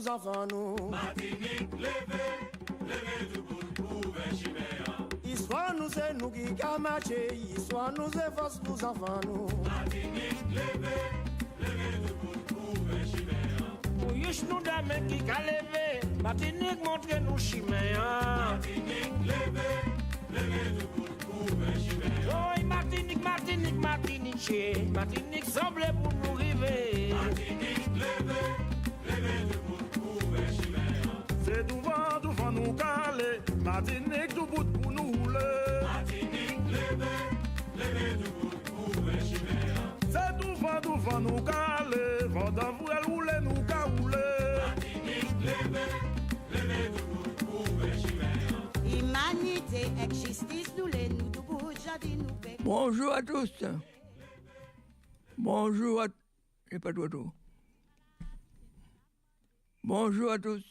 pour enfants nous. Martinique, levez debout pour Chiméa. Histoire nous c'est nous qui a marché, histoire nous c'est force pour enfants nous. Martinique, levez debout pour Chiméa. Pour yush nous dames qui a levé, Martinique montre nous Chiméa. Martinique, levez debout pour Chiméa. Oh Martinique, Martinique, Martinique, Martinique semble pour nous river. Martinique, levez debout pour Chiméa. C'est devant nous caler, Martinique tout bout pour nous rouler. Martinique, levez debout pour Chiméa. C'est devant nous caler, vendant vous rouler nous ca rouler. Martinique, levez debout pour Chiméa. Humanité et justice nous les nous debout jardin nous bec. Bonjour à tous. Bonjour à... J'ai pas de tout. Bonjour à tous.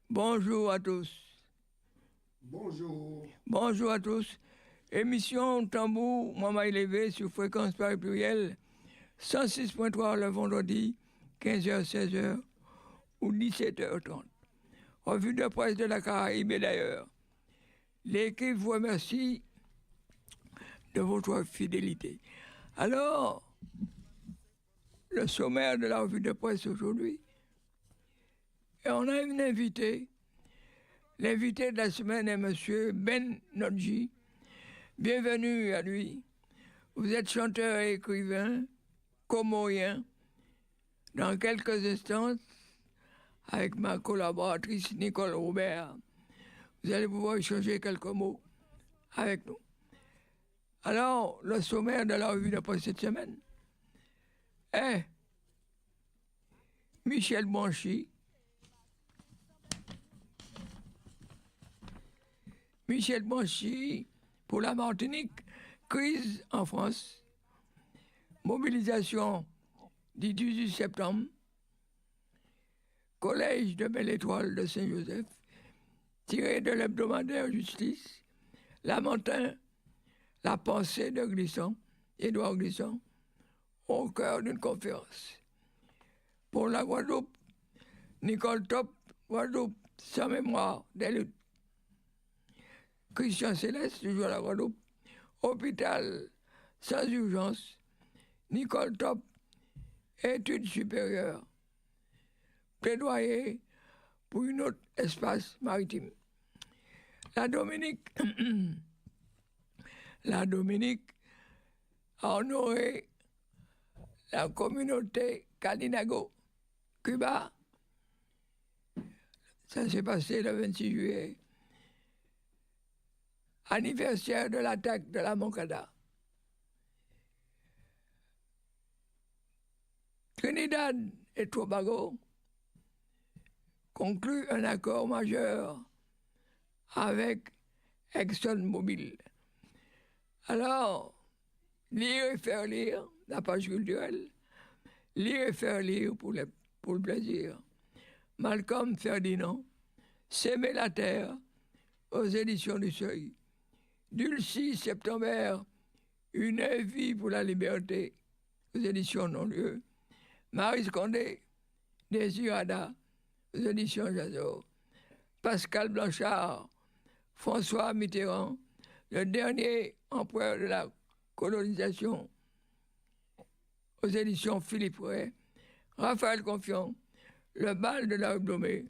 Bonjour à tous. Bonjour. Bonjour à tous. Émission Tambour, Maman élevé sur fréquence Paris pluriel, 106.3 le vendredi, 15h-16h ou 17h30. Revue de presse de la Caraïbe et d'ailleurs. L'équipe vous remercie de votre fidélité. Alors, le sommaire de la revue de presse aujourd'hui, et on a une invitée. L'invité de la semaine est M. Ben Nodji. Bienvenue à lui. Vous êtes chanteur et écrivain, comorien. Dans quelques instants, avec ma collaboratrice Nicole Robert, vous allez pouvoir échanger quelques mots avec nous. Alors, le sommaire de la revue de presse cette semaine est Michel Blanchy. Michel Blanchy pour la Martinique, crise en France, mobilisation du 18 septembre, collège de Belle-Étoile de Saint-Joseph, tiré de l'hebdomadaire Justice, Lamentin, la pensée de Glisson, Édouard Glisson, au cœur d'une conférence. Pour la Guadeloupe, Nicole Top, Guadeloupe, sans mémoire des luttes. Christian Céleste, toujours à la Guadeloupe, hôpital sans urgence, Nicole Top, études supérieures, plaidoyer pour un autre espace maritime. La Dominique a honoré la communauté Kalinago, Cuba. Ça s'est passé le 26 juillet. Anniversaire de l'attaque de la Moncada. Trinidad et Tobago conclut un accord majeur avec ExxonMobil. Alors, lire et faire lire, la page culturelle, lire et faire lire pour le plaisir. Malcolm Ferdinand, S'aimer la terre, aux éditions du Seuil. Dulcie Septembre, Une vie pour la liberté, aux éditions Non-Lieu. Maryse Condé, Désirada, aux éditions Jazot. Pascal Blanchard, François Mitterrand, le dernier empereur de la colonisation, aux éditions Philippe Ray. Raphaël Confiant, Le bal de la Blomée.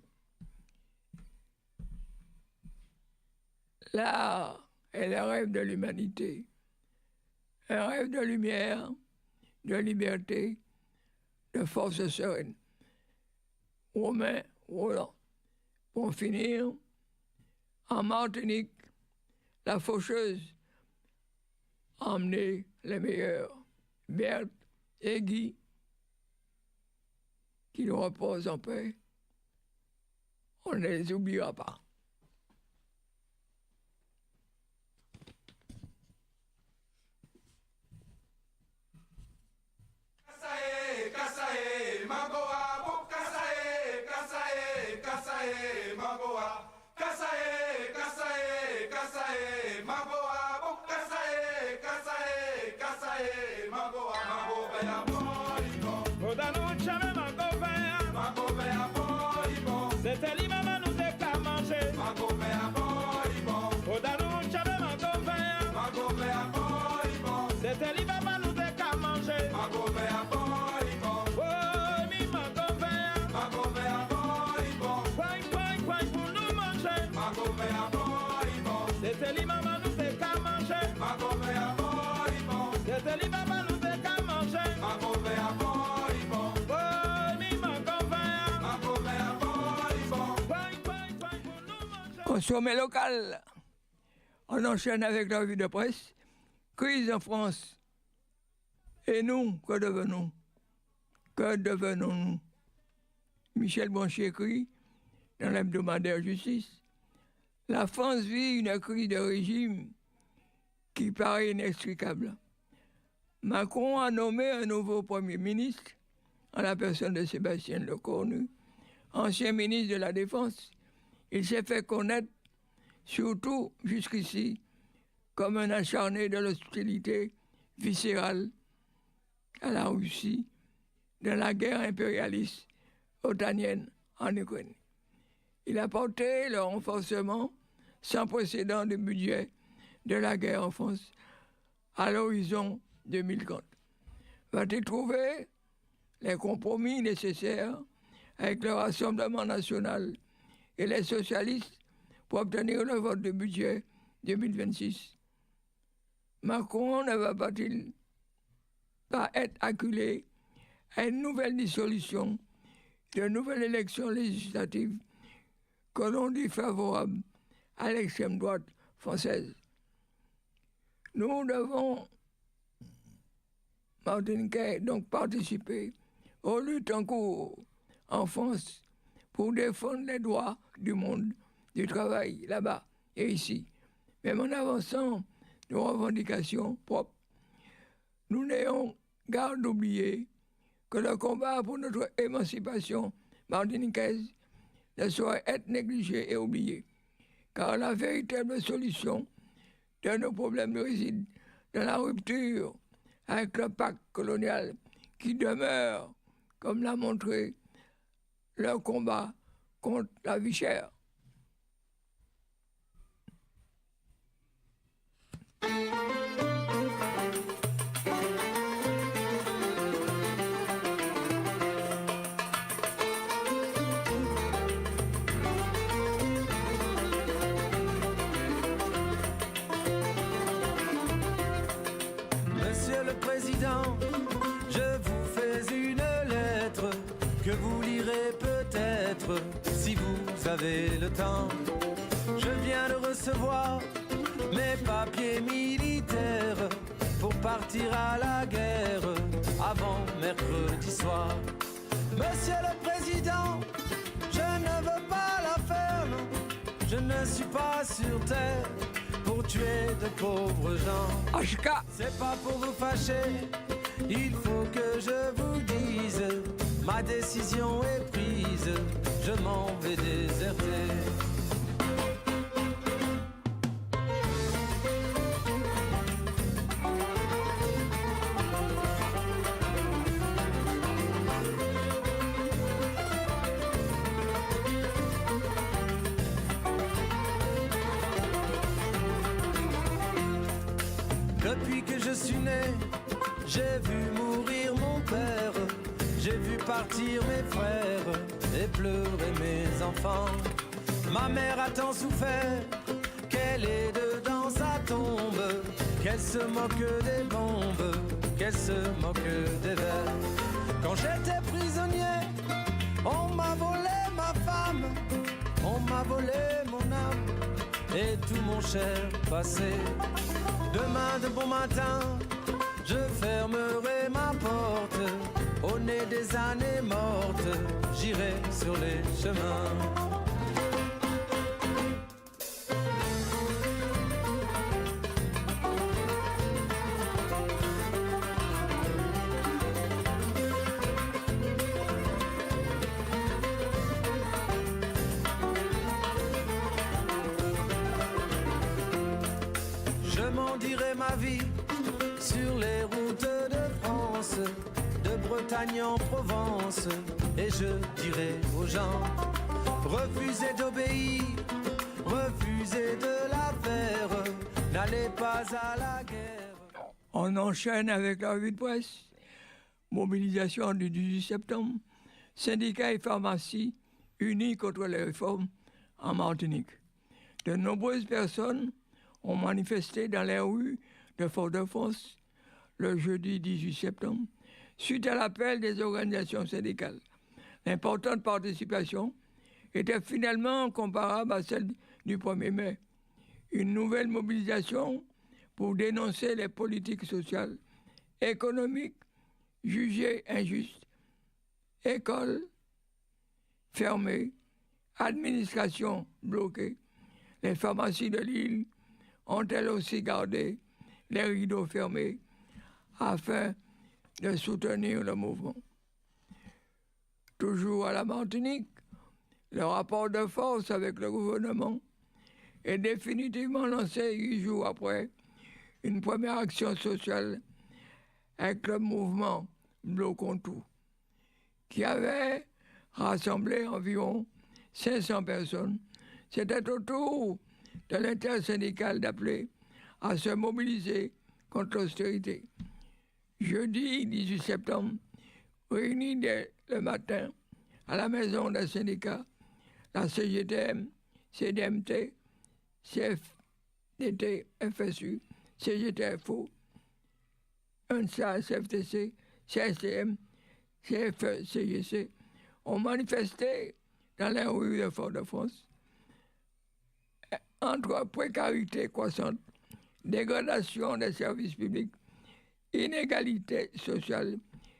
L'art est le rêve de l'humanité, un rêve de lumière, de liberté, de force sereine. Romain Roland. Pour finir, en Martinique, la faucheuse a emmené les meilleurs, Berthe et Guy, qui nous reposent en paix. On ne les oubliera pas. Toda noche me mango fea. C'était li maman nous te ka manger. Magové à bon. Oda nous chave magové. Magové à bon. C'était li maman nous te ka manger. Magové à bon. Oh, mi magové. Magové à bon. Coin pour nous manger. Magové à bon. C'était li maman nous te ka manger. Magové à bon. C'était li maman nous te ka manger. Magové à bon. Oh, mi magové. Magové à bon. Coin pour nous manger. Consommer local. On enchaîne avec la revue de presse. Crise en France. Et nous, que devenons-nous? Que devenons-nous? Michel Blanchet écrit dans l'hebdomadaire Justice. La France vit une crise de régime qui paraît inextricable. Macron a nommé un nouveau Premier ministre en la personne de Sébastien Lecornu, ancien ministre de la Défense. Il s'est fait connaître, surtout jusqu'ici, comme un acharné de l'hostilité viscérale à la Russie dans la guerre impérialiste otanienne en Ukraine. Il a porté le renforcement sans précédent du budget de la guerre en France à l'horizon 2030. Va-t-il trouver les compromis nécessaires avec le Rassemblement national et les socialistes pour obtenir le vote du budget 2026? Macron ne va-t-il pas être acculé à une nouvelle dissolution, de nouvelles élections législatives que l'on dit favorables à l'extrême droite française? Nous devons, Martiniquais, donc participer aux luttes en cours en France pour défendre les droits du monde du travail là-bas et ici. Même en avançant nos revendications propres, nous n'ayons garde d'oublier que le combat pour notre émancipation martiniquaise ne saurait être négligé et oublié, car la véritable solution de nos problèmes réside dans la rupture avec le pacte colonial qui demeure, comme l'a montré le combat contre la vie chère. Monsieur le Président, je vous fais une lettre que vous lirez peut-être si vous avez le temps. Je viens de recevoir mes papiers militaires pour partir à la guerre avant mercredi soir. Monsieur le Président, je ne veux pas la faire, non. Je ne suis pas sur terre pour tuer de pauvres gens. HK, C'est pas pour vous fâcher, il faut que je vous dise, ma décision est prise, je m'en vais déserter. Depuis que je suis né, j'ai vu mourir mon père, j'ai vu partir mes frères et pleurer mes enfants. Ma mère a tant souffert qu'elle est dedans sa tombe, qu'elle se moque des bombes, qu'elle se moque des vers. Quand j'étais prisonnier, on m'a volé ma femme, on m'a volé mon âme et tout mon cher passé. Demain de bon matin, je fermerai ma porte. Au nez des années mortes, j'irai sur les chemins. Je m'en dirai ma vie sur les routes de France, de Bretagne en Provence, et je dirai aux gens, refusez d'obéir, refusez de la faire, n'allez pas à la guerre. On enchaîne avec la revue de presse. Mobilisation du 18 septembre. Syndicats et pharmacies unis contre les réformes en Martinique. De nombreuses personnes ont manifesté dans les rues de Fort-de-France le jeudi 18 septembre suite à l'appel des organisations syndicales. L'importante participation était finalement comparable à celle du 1er mai. Une nouvelle mobilisation pour dénoncer les politiques sociales, économiques jugées injustes, écoles fermées, administration bloquée. Les pharmacies de l'île ont elles aussi gardé les rideaux fermés afin de soutenir le mouvement. Toujours à la Martinique, le rapport de force avec le gouvernement est définitivement lancé 8 jours après une première action sociale avec le mouvement Bloquons tout, qui avait rassemblé environ 500 personnes. C'était au tour de l'intersyndicale d'appeler à se mobiliser contre l'austérité. Jeudi 18 septembre, réunis dès le matin à la maison des syndicats, la CGTM, CDMT, CFDT, FSU, CGTFO, UNSA, CFTC, CSTM, CFE, CGC ont manifesté dans les rues de Fort-de-France entre précarité croissante, dégradation des services publics, inégalité sociale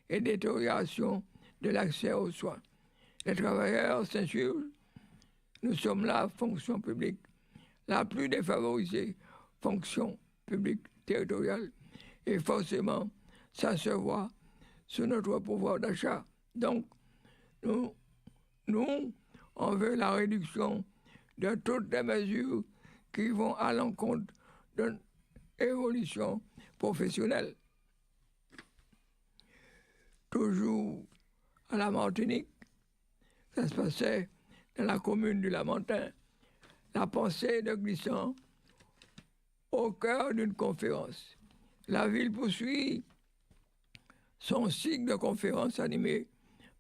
et détérioration de l'accès aux soins. Les travailleurs s'insurgent. Nous sommes la fonction publique la plus défavorisée, fonction publique territoriale, et forcément, ça se voit sur notre pouvoir d'achat. Donc, nous, on veut la réduction de toutes les mesures qui vont à l'encontre d'une évolution professionnelle. Toujours à la Martinique, ça se passait dans la commune du Lamentin, la pensée de Glissant au cœur d'une conférence. La ville poursuit son cycle de conférences animé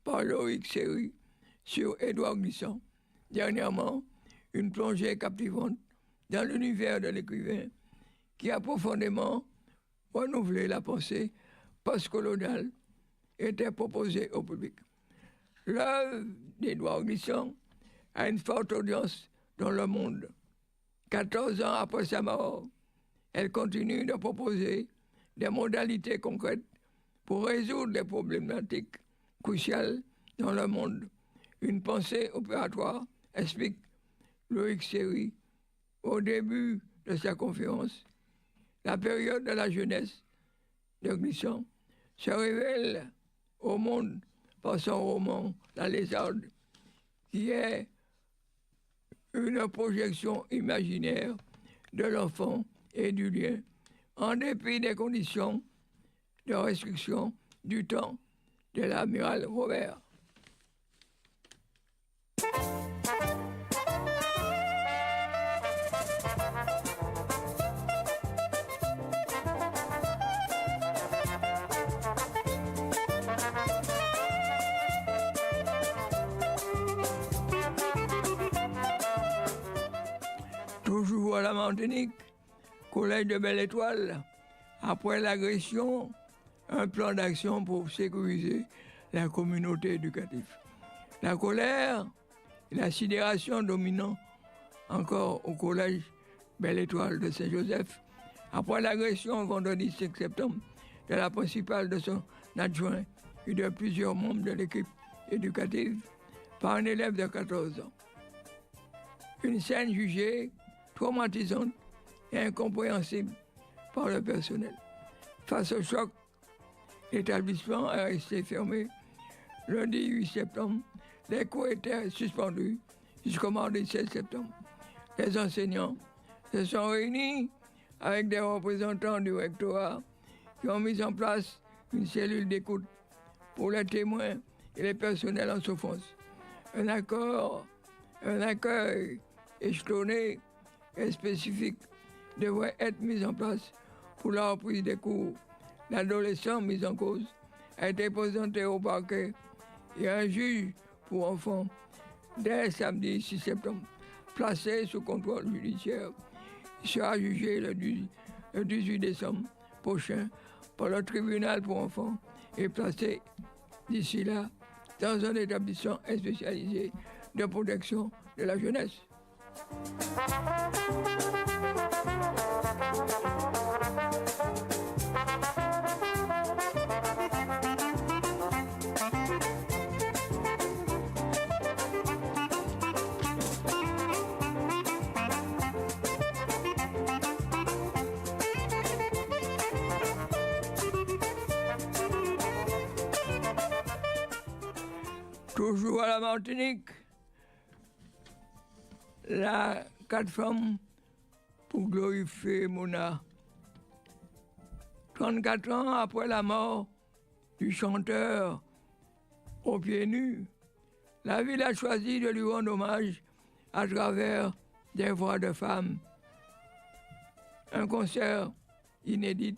par Loïc Séry sur Édouard Glissant. Dernièrement, une plongée captivante dans l'univers de l'écrivain qui a profondément renouvelé la pensée postcoloniale était proposée au public. L'œuvre d'Édouard Glissant a une forte audience dans le monde. 14 ans après sa mort, elle continue de proposer des modalités concrètes pour résoudre les problématiques cruciales dans le monde. Une pensée opératoire, explique Loïc Séry au début de sa conférence. La période de la jeunesse de Glissant se révèle au monde par son roman La Lézarde, qui est une projection imaginaire de l'enfant et du lien, en dépit des conditions de restriction du temps de l'amiral Robert. Toujours à la Martinique, Collège de Belle-Étoile, après l'agression, un plan d'action pour sécuriser la communauté éducative. La colère et la sidération dominant encore au Collège Belle-Étoile de Saint-Joseph, après l'agression vendredi 5 septembre de la principale de son adjoint et de plusieurs membres de l'équipe éducative par un élève de 14 ans. Une scène jugée traumatisante et incompréhensible par le personnel. Face au choc, l'établissement est resté fermé. Lundi 8 septembre, les cours étaient suspendus jusqu'au mardi 16 septembre. Les enseignants se sont réunis avec des représentants du rectorat qui ont mis en place une cellule d'écoute pour les témoins et les personnels en souffrance. Un accord Un accueil échelonné et spécifique devrait être mis en place pour la reprise des cours. L'adolescent mis en cause a été présenté au parquet et un juge pour enfants dès samedi 6 septembre, placé sous contrôle judiciaire. Il sera jugé le 18 décembre prochain par le tribunal pour enfants et placé d'ici là dans un établissement spécialisé de protection de la jeunesse. Toujours à la Martinique, la 4 femmes pour glorifier Mona. 34 ans après la mort du chanteur aux pieds nus, la ville a choisi de lui rendre hommage à travers des voix de femmes. Un concert inédit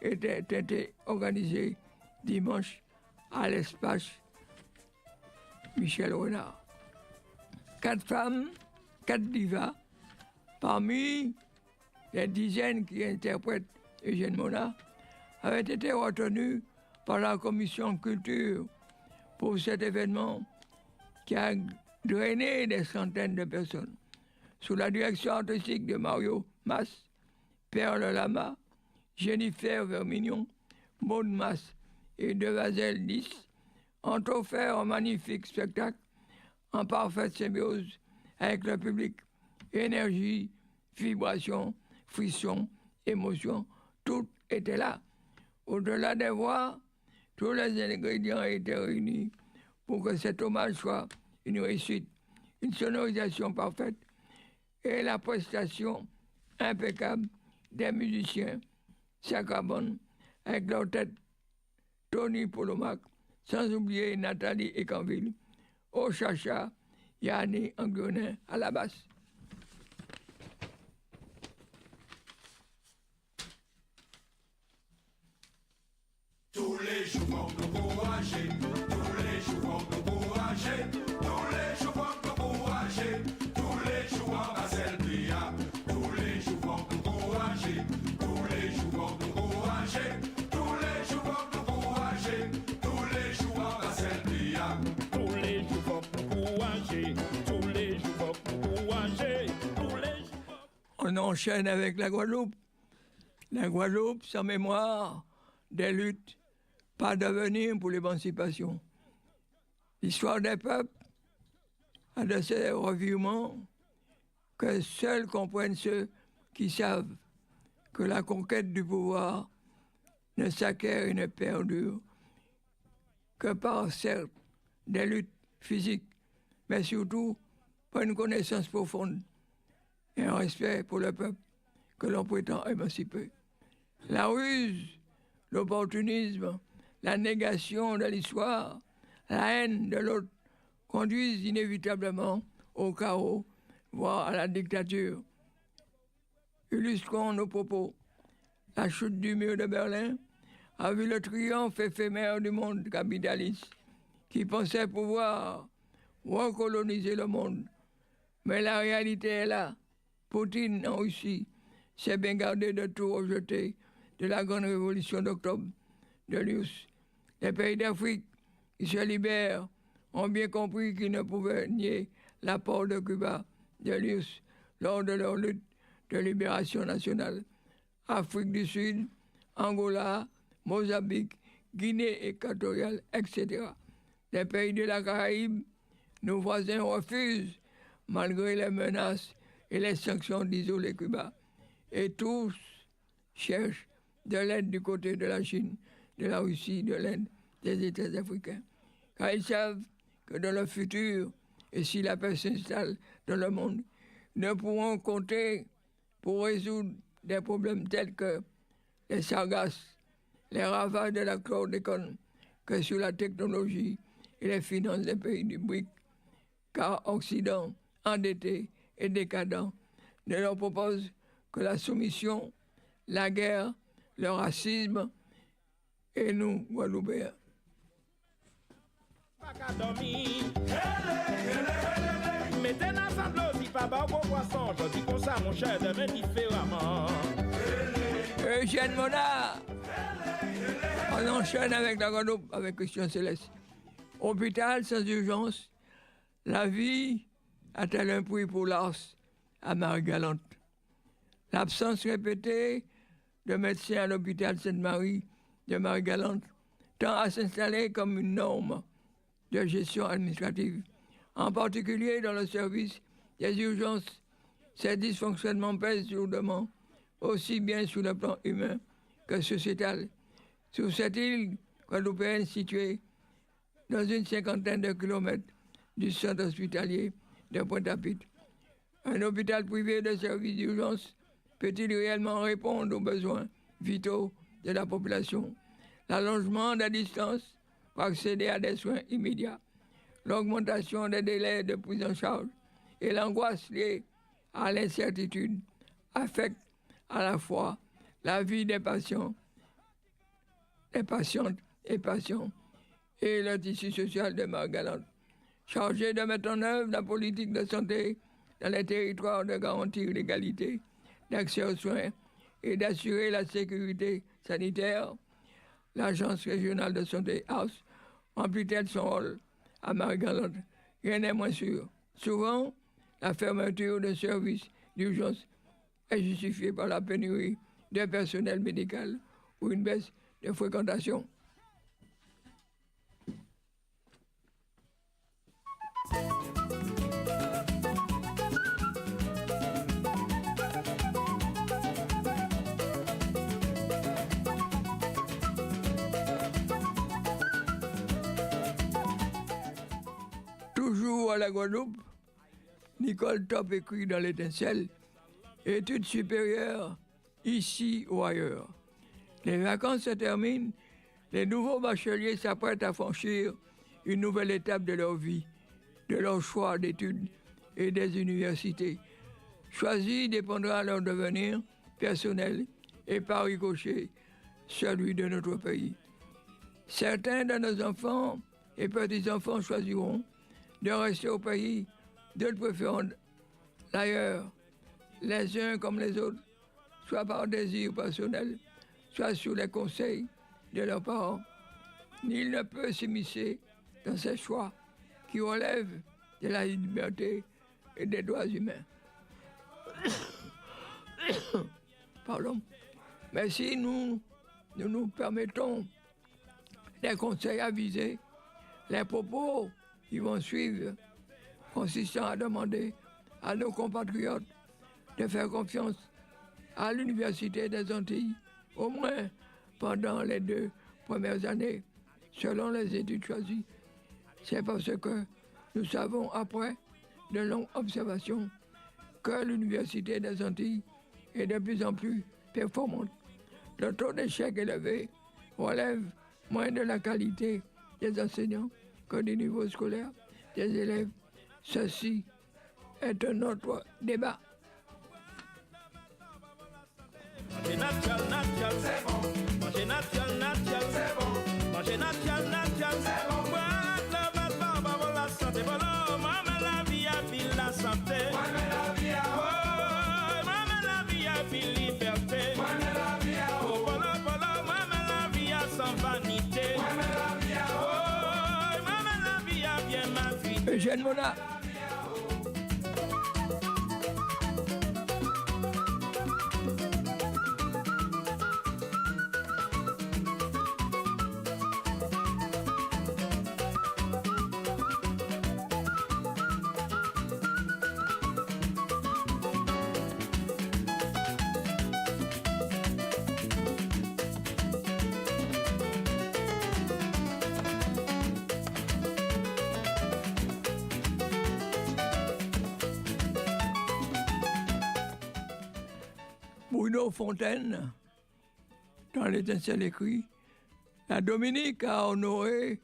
était organisé dimanche à l'espace Michel Renard. 4 femmes, 4 divas, parmi les dizaines qui interprètent Eugène Mona, avaient été retenues par la commission culture pour cet événement qui a drainé des centaines de personnes. Sous la direction artistique de Mario Mas, Perle Lama, Jennifer Vermignon, Maud Mas et Devazel 10, ont offert un magnifique spectacle en parfaite symbiose avec le public. Énergie, vibration, frisson, émotion, tout était là. Au-delà des voix, tous les ingrédients étaient réunis pour que cet hommage soit une réussite, une sonorisation parfaite et la prestation impeccable des musiciens Sacabon avec leur tête Tony Polomac, sans oublier Nathalie Ecanville, Ochacha, Yanni Anguionin à la basse. Tous les jours pour nous encourager, tous les jours pour nous encourager, tous les jours pour nous encourager, tous les jours en Basel Pia, tous les jours pour nous encourager, tous les jours pour nous encourager, tous les jours pour nous encourager, tous les jours en Basel Pia. Tous les jours pour nous encourager, tous les jours pour nous encourager, tous les jours. On enchaîne avec la Guadeloupe. La Guadeloupe, sans mémoire des luttes, pas d'avenir pour l'émancipation. L'histoire des peuples a de ces revirements que seuls comprennent ceux qui savent que la conquête du pouvoir ne s'acquiert et ne perdure que par, certes, des luttes physiques, mais surtout par une connaissance profonde et un respect pour le peuple que l'on prétend émanciper. La ruse, l'opportunisme, la négation de l'histoire, la haine de l'autre conduisent inévitablement au chaos, voire à la dictature. Illustrons nos propos. La chute du mur de Berlin a vu le triomphe éphémère du monde capitaliste qui pensait pouvoir recoloniser le monde. Mais la réalité est là. Poutine en Russie s'est bien gardé de tout rejeter de la grande révolution d'octobre de l'URSS. Les pays d'Afrique qui se libèrent ont bien compris qu'ils ne pouvaient nier l'apport de Cuba, de l'URSS, lors de leur lutte de libération nationale. Afrique du Sud, Angola, Mozambique, Guinée équatoriale, etc. Les pays de la Caraïbe, nos voisins refusent, malgré les menaces et les sanctions, d'isoler Cuba. Et tous cherchent de l'aide du côté de la Chine, de la Russie, de l'Inde, des États africains. Car ils savent que dans le futur, et si la paix s'installe dans le monde, ils ne pourront compter pour résoudre des problèmes tels que les sargasses, les ravages de la chlordécone, que sur la technologie et les finances des pays du BRIC. Car Occident endettés et décadents ne leur proposent que la soumission, la guerre, le racisme, et nous, Guadeloupéens. Mettez dans sa blouse, pas bas au poisson. Je dis comme ça, mon cher, demain différemment. Eugène Mona, on enchaîne avec la Guadeloupe, avec Christian Céleste. Hôpital sans urgence, la vie a-t-elle un prix pour l'as à Marie-Galante? L'absence répétée de médecins à l'hôpital Sainte-Marie de Marie-Galante tend à s'installer comme une norme de gestion administrative. En particulier dans le service des urgences, ces dysfonctionnements pèsent lourdement, aussi bien sur le plan humain que sociétal. Sur cette île guadeloupéenne située dans une cinquantaine de kilomètres du centre hospitalier de Pointe-à-Pitre, un hôpital privé de services d'urgence peut-il réellement répondre aux besoins vitaux de la population? L'allongement des distances pour accéder à des soins immédiats, l'augmentation des délais de prise en charge et l'angoisse liée à l'incertitude affectent à la fois la vie des patients, des patientes et patients et le tissu social de Marie-Galante. Chargé de mettre en œuvre la politique de santé dans les territoires, de garantir l'égalité d'accès aux soins et d'assurer la sécurité sanitaire, l'Agence régionale de santé ARS remplit-elle son rôle à Marie-Galante? Rien n'est moins sûr. Souvent, la fermeture de services d'urgence est justifiée par la pénurie de personnel médical ou une baisse de fréquentation. Toujours à la Guadeloupe, Nicole Top écrit dans l'Étincelle, études supérieures, ici ou ailleurs. Les vacances se terminent, les nouveaux bacheliers s'apprêtent à franchir une nouvelle étape de leur vie, de leur choix d'études et des universités. Choisi dépendra leur devenir personnel et par ricochet celui de notre pays. Certains de nos enfants et petits-enfants choisiront de rester au pays, d'autres préférant l'ailleurs, les uns comme les autres, soit par désir personnel, soit sous les conseils de leurs parents. Nul ne peut s'immiscer dans ces choix qui relèvent de la liberté et des droits humains. Pardon. Mais si nous permettons des conseils avisés, les propos qui vont suivre consistant à demander à nos compatriotes de faire confiance à l'Université des Antilles, au moins pendant les 2 premières années, selon les études choisies. C'est parce que nous savons, après de longues observations, que l'Université des Antilles est de plus en plus performante. Le taux d'échec élevé relève moins de la qualité des enseignants que du niveau scolaire des élèves. Ceci est un autre débat. Manger natural, natural, c'est bon. Manger natural, natural, c'est bon. Manger natural, natural, c'est bon. Voilà, la santé, voilà. Maman, la vie a pile la santé. Maman, la vie a oh. Maman, la vie a pile liberté. Maman, la vie a oh. Voilà, maman, la vie a sans vanité. Maman, la vie a oh. Maman, la vie a bien ma vie. Eugène Mona. Bruno Fontaine, dans l'Étincelle écrit, la Dominique a honoré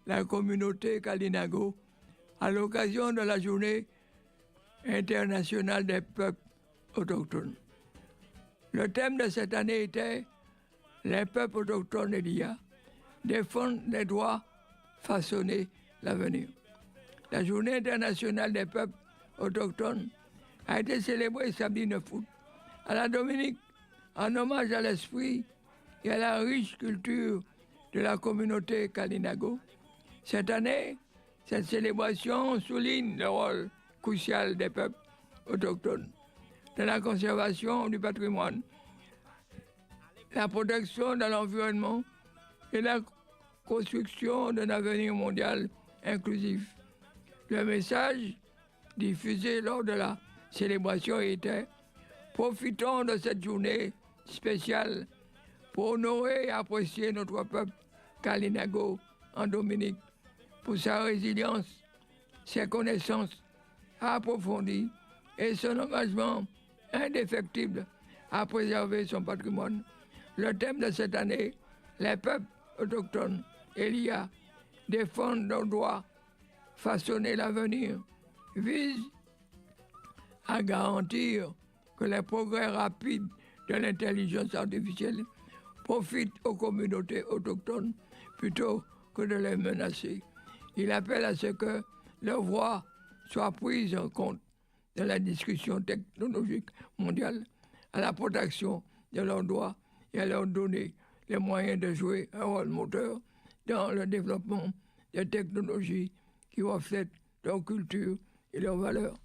la communauté Kalinago à l'occasion de la journée internationale des peuples autochtones. Le thème de cette année était « Les peuples autochtones et l'IA défendent les droits, façonner l'avenir ». La Journée internationale des peuples autochtones a été célébrée samedi 9 août à la Dominique en hommage à l'esprit et à la riche culture de la communauté Kalinago. Cette année, cette célébration souligne le rôle crucial des peuples autochtones dans la conservation du patrimoine, la protection de l'environnement et la construction d'un avenir mondial inclusif. Le message diffusé lors de la célébration était « Profitons de cette journée spéciale pour honorer et apprécier notre peuple Kalinago en Dominique pour sa résilience, ses connaissances approfondies et son engagement indéfectible à préserver son patrimoine. Le thème de cette année, les peuples autochtones et l'IA défendent leurs droits, façonner l'avenir, vise à garantir que les progrès rapides de l'intelligence artificielle profitent aux communautés autochtones plutôt que de les menacer. Il appelle à ce que leur voix soit prise en compte dans la discussion technologique mondiale, à la protection de leurs droits et à leur donner les moyens de jouer un rôle moteur dans le développement des technologies qui reflètent leur culture et leurs valeurs.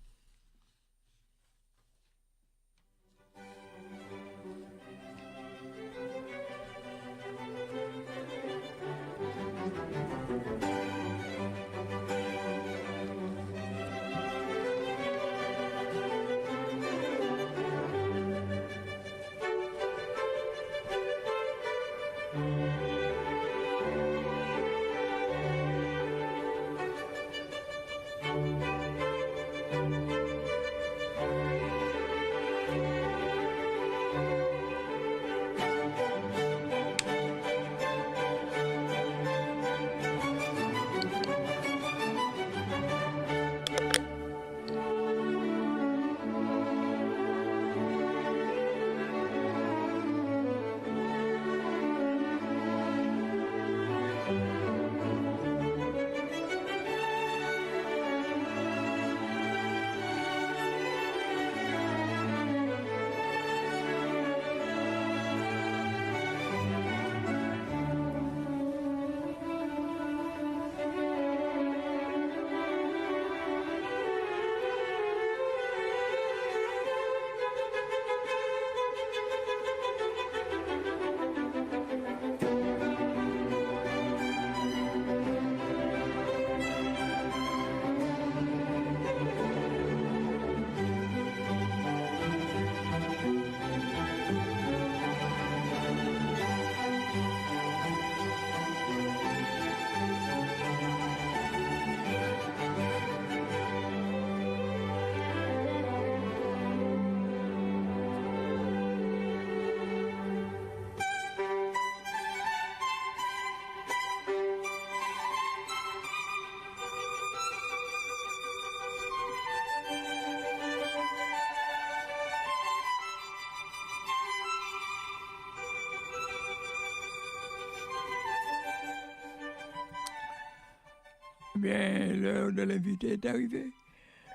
Bien, l'heure de l'invité est arrivée.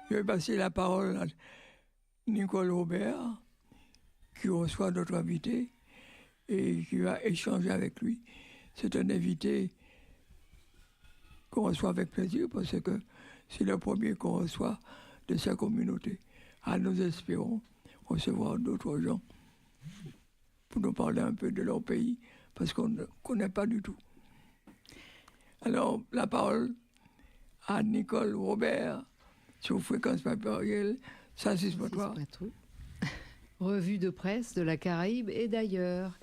Je vais passer la parole à Nicole Robert, qui reçoit notre invité et qui va échanger avec lui. C'est un invité qu'on reçoit avec plaisir parce que c'est le premier qu'on reçoit de sa communauté. Nous espérons recevoir d'autres gens pour nous parler un peu de leur pays parce qu'on ne connaît pas du tout. Alors, la parole à Nicole Robert sur Fréquence Pluriel 106.3. Revue de presse de la Caraïbe et d'ailleurs.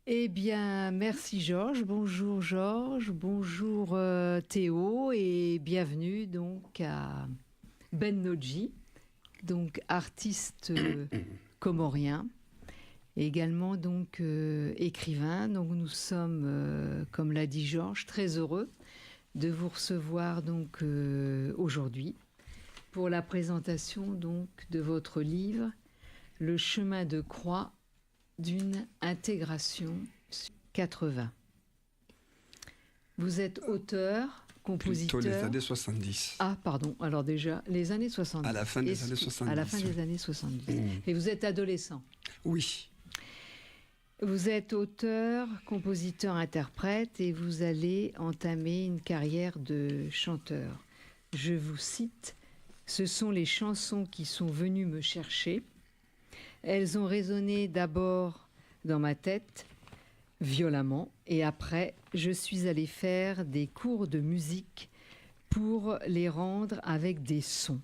Eh bien, merci Georges. Bonjour Georges, bonjour Théo et bienvenue donc à Ben Nodji, donc artiste comorien, et également donc écrivain. Donc nous sommes, comme l'a dit Georges, très heureux de vous recevoir donc aujourd'hui pour la présentation donc de votre livre « Le chemin de croix d'une intégration 80 ». Vous êtes auteur, compositeur... Plutôt les années 70. Ah, pardon. Alors déjà, les années 70. À la fin des années 70. À la fin des années 70. Et vous êtes adolescent. Oui. Vous êtes auteur, compositeur, interprète et vous allez entamer une carrière de chanteur. Je vous cite, « Ce sont les chansons qui sont venues me chercher. Elles ont résonné d'abord dans ma tête, violemment, et après, je suis allée faire des cours de musique pour les rendre avec des sons. »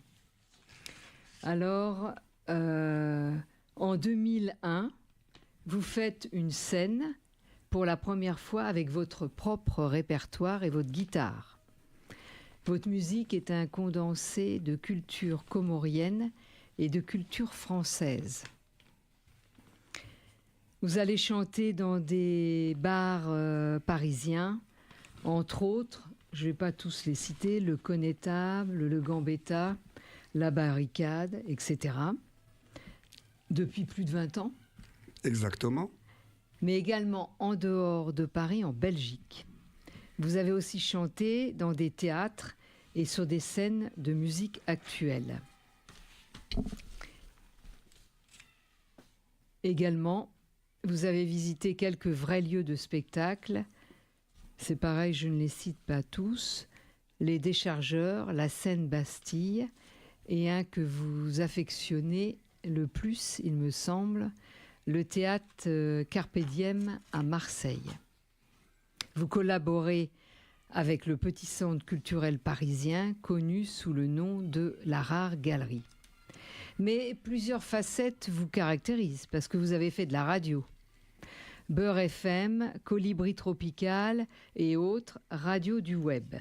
Alors, en 2001, vous faites une scène pour la première fois avec votre propre répertoire et votre guitare. Votre musique est un condensé de culture comorienne et de culture française. Vous allez chanter dans des bars parisiens, entre autres, je ne vais pas tous les citer, le Connétable, le Gambetta, la Barricade, etc. Depuis plus de 20 ans. Exactement. Mais également en dehors de Paris, en Belgique. Vous avez aussi chanté dans des théâtres et sur des scènes de musique actuelle. Également, vous avez visité quelques vrais lieux de spectacle. C'est pareil, je ne les cite pas tous. Les Déchargeurs, la Seine-Bastille et un que vous affectionnez le plus, il me semble, le théâtre Carpe Diem à Marseille. Vous collaborez avec le petit centre culturel parisien connu sous le nom de La Rare Galerie. Mais plusieurs facettes vous caractérisent parce que vous avez fait de la radio. Beurre FM, Colibri Tropical et autres radios du web.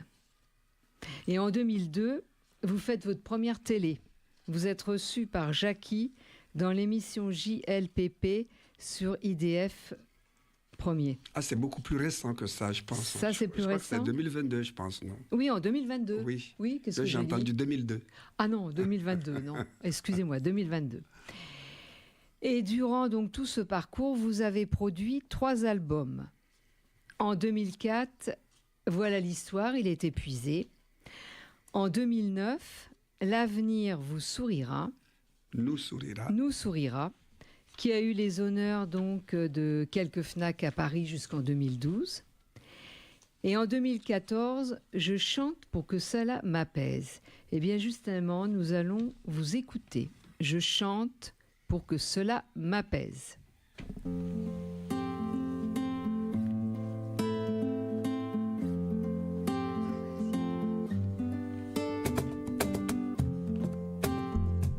Et en 2002, vous faites votre première télé. Vous êtes reçu par Jackie dans l'émission JLPP sur IDF premier. Ah, c'est beaucoup plus récent que ça, je pense. Ça, c'est plus récent. C'est 2022, je pense, non? Oui, en 2022. Oui. Oui, qu'est-ce que j'ai entendu 2002. Ah non, 2022, non. Excusez-moi, 2022. Et durant donc tout ce parcours, vous avez produit 3 albums. En 2004, Voilà l'histoire, il est épuisé. En 2009, L'avenir vous sourira. Nous sourira. Nous sourira, qui a eu les honneurs donc de quelques FNAC à Paris jusqu'en 2012. Et en 2014, Je chante pour que cela m'apaise. Eh bien justement, nous allons vous écouter. Je chante pour que cela m'apaise.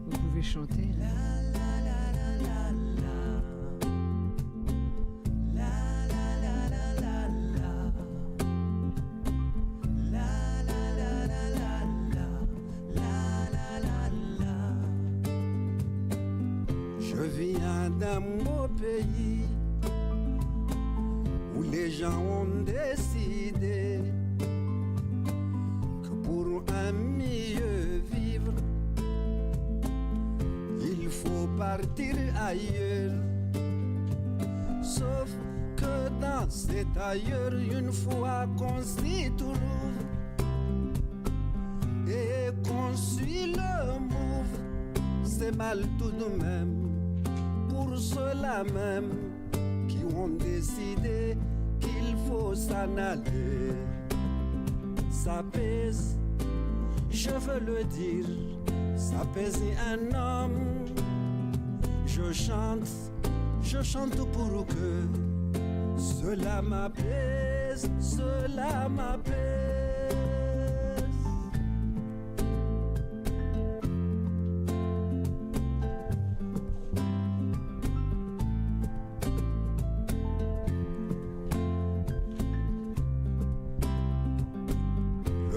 Vous pouvez chanter. D'un beau pays où les gens ont décidé que pour un mieux vivre, il faut partir ailleurs. Sauf que dans cet ailleurs, une fois qu'on s'y trouve et qu'on suit le move, c'est mal tout de même. Pour ceux-là même qui ont décidé qu'il faut s'en aller. Ça pèse, je veux le dire, ça pèse un homme. Je chante pour que cela m'apaise, cela m'apaise.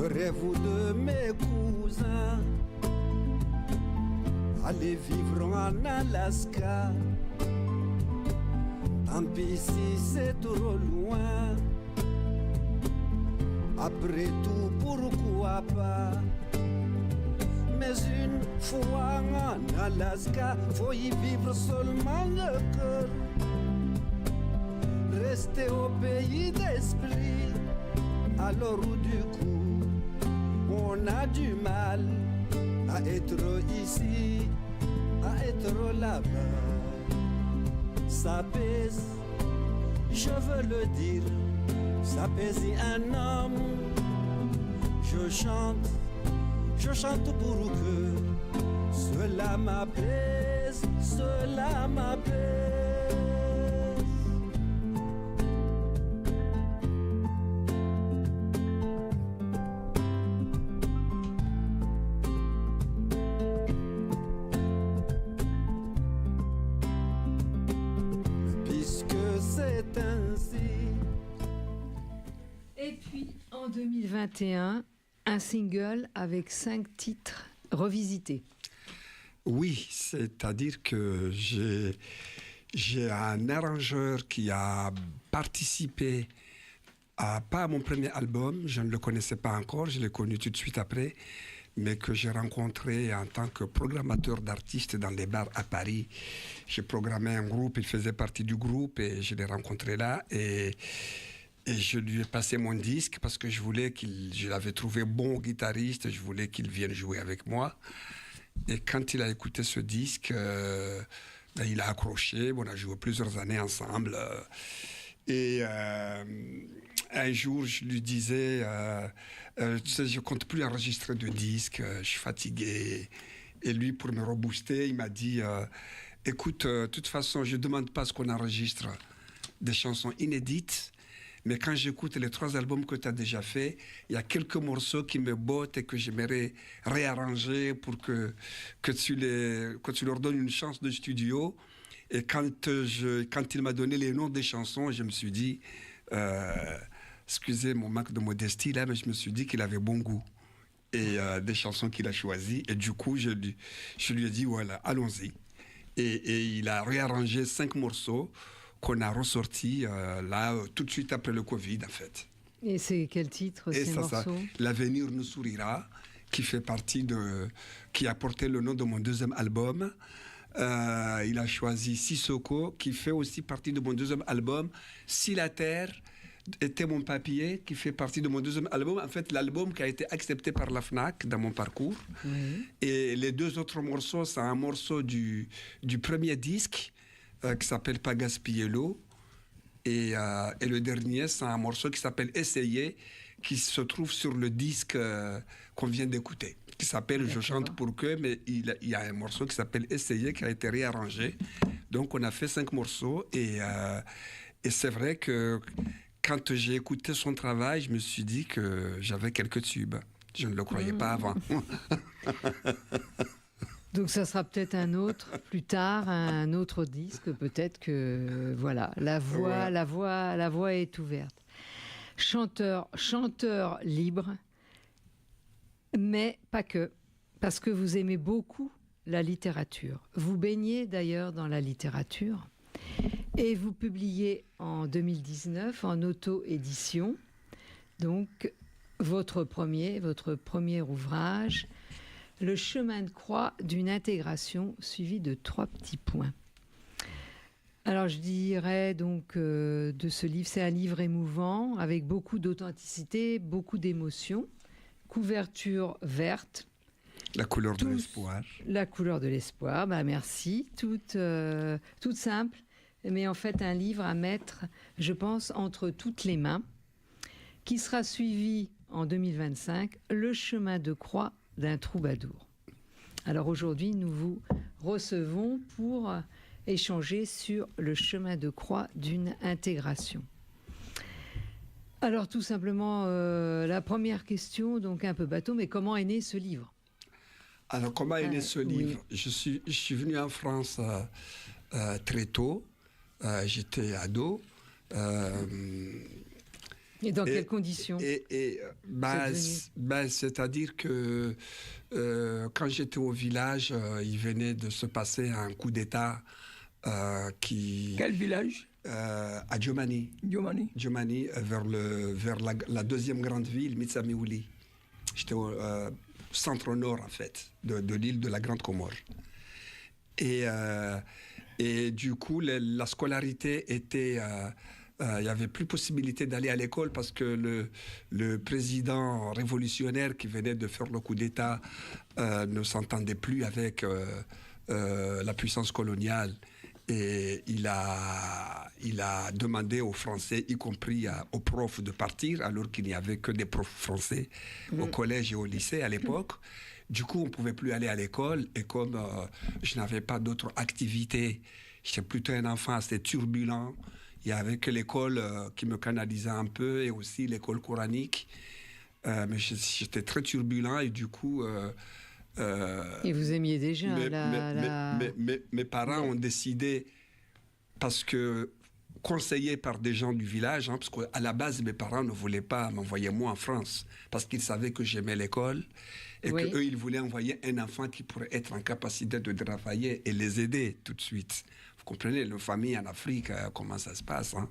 Rêve de mes cousins, aller vivre en Alaska. Tant pis si c'est trop loin. Après tout, pourquoi pas? Mais une fois en Alaska, faut y vivre seulement le cœur. Rester au pays d'esprit, alors où du coup, on a du mal à être ici, à être là-bas. Ça pèse, je veux le dire, ça pèse un homme. Je chante pour que cela m'apaise, cela m'apaise. Et puis, en 2021, un single avec 5 titres revisités. Oui, c'est-à-dire que j'ai un arrangeur qui a participé pas à mon premier album, je ne le connaissais pas encore, je l'ai connu tout de suite après, mais que j'ai rencontré en tant que programmateur d'artistes dans les bars à Paris. J'ai programmé un groupe, il faisait partie du groupe et je l'ai rencontré là et je lui ai passé mon disque parce que je l'avais trouvé bon guitariste, je voulais qu'il vienne jouer avec moi. Et quand il a écouté ce disque, il a accroché, on a joué plusieurs années ensemble. Et un jour, je lui disais, tu sais, je compte plus enregistrer de disques, je suis fatigué. Et lui, pour me rebooster, il m'a dit, écoute, de toute façon, je ne demande pas ce qu'on enregistre des chansons inédites, mais quand j'écoute les 3 albums que tu as déjà fait, il y a quelques morceaux qui me bottent et que j'aimerais réarranger pour que tu leur donnes une chance de studio. Et quand il m'a donné les noms des chansons, je me suis dit, excusez mon manque de modestie là, mais je me suis dit qu'il avait bon goût. Et des chansons qu'il a choisies. Et du coup, je lui ai dit, voilà, allons-y. Et il a réarrangé 5 morceaux qu'on a ressortis là, tout de suite après le Covid, en fait. Et c'est quel titre, ces morceaux? L'avenir nous sourira, qui a porté le nom de mon 2e album. Il a choisi Sissoko, qui fait aussi partie de mon 2e album. Si la terre était mon papier, qui fait partie de mon 2e album. En fait, l'album qui a été accepté par la FNAC dans mon parcours. Oui. Et les 2 autres morceaux, c'est un morceau du premier disque qui s'appelle Pas gaspiller l'eau. Et le dernier, c'est un morceau qui s'appelle Essayer, qui se trouve sur le disque qu'on vient d'écouter, qui s'appelle Je chante pour que, mais il y a un morceau qui s'appelle Essayer, qui a été réarrangé. Donc on a fait 5 morceaux et c'est vrai que quand j'ai écouté son travail, je me suis dit que j'avais quelques tubes. Je ne le croyais pas avant. Donc ça sera peut-être un autre, plus tard, un autre disque. Peut-être que, voilà, la voie est ouverte. Chanteur libre, mais pas que, parce que vous aimez beaucoup la littérature. Vous baignez d'ailleurs dans la littérature et vous publiez en 2019 en auto-édition, donc votre premier ouvrage, Le chemin de croix d'une intégration, suivi de 3 petits points. Alors je dirais donc de ce livre, c'est un livre émouvant, avec beaucoup d'authenticité, beaucoup d'émotion, couverture verte. La couleur de l'espoir. La couleur de l'espoir, merci, toute simple, mais en fait un livre à mettre, je pense, entre toutes les mains, qui sera suivi en 2025, Le chemin de croix d'un troubadour. Alors aujourd'hui, nous vous recevons pour échanger sur le chemin de croix d'une intégration. Alors tout simplement, la première question, donc un peu bateau, mais comment est né ce livre? Alors comment est né ce livre? Je suis venu en France très tôt, j'étais ado. Et dans quelles conditions? C'est-à-dire que quand j'étais au village, il venait de se passer un coup d'État qui... Quel village? À Djomani. Djomani, vers la 2e grande ville, Mitsamiouli. J'étais centre-nord, en fait, de l'île de la Grande Comore. Et du coup, la scolarité était... il n'y avait plus possibilité d'aller à l'école parce que le président révolutionnaire qui venait de faire le coup d'État ne s'entendait plus avec la puissance coloniale. Et il a demandé aux Français, y compris aux profs, de partir, alors qu'il n'y avait que des profs français au collège et au lycée à l'époque. Du coup, on ne pouvait plus aller à l'école. Et comme je n'avais pas d'autres activités, j'étais plutôt un enfant assez turbulent. Il n'y avait que l'école qui me canalisait un peu et aussi l'école coranique. Mais j'étais très turbulent et du coup... et vous aimiez déjà mes parents ont décidé, parce que conseillés par des gens du village, parce qu'à la base, mes parents ne voulaient pas m'envoyer moi en France, parce qu'ils savaient que j'aimais l'école et qu'eux, ils voulaient envoyer un enfant qui pourrait être en capacité de travailler et les aider tout de suite. Vous comprenez, nos familles en Afrique, comment ça se passe, hein?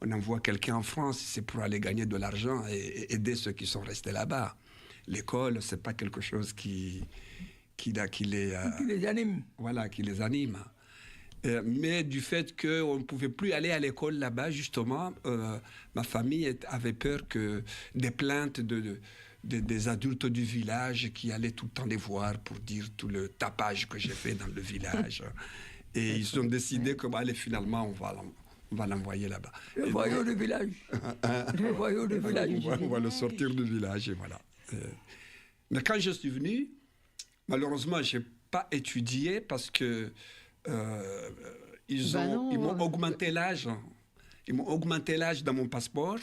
On envoie quelqu'un en France, c'est pour aller gagner de l'argent et aider ceux qui sont restés là-bas. L'école, c'est pas quelque chose qui les anime. Voilà, qui les anime. Mais du fait qu'on ne pouvait plus aller à l'école là-bas, justement, ma famille avait peur que des plaintes des adultes du village qui allaient tout le temps les voir pour dire tout le tapage que j'ai fait dans le village. Et ils ont décidé que allez, finalement, on va l'envoyer là-bas. Le voyou du village. Le voyou du village. On va le sortir du village, et voilà. Mais quand je suis venu, malheureusement, je n'ai pas étudié parce que ils m'ont augmenté l'âge. Ils m'ont augmenté l'âge dans mon passeport.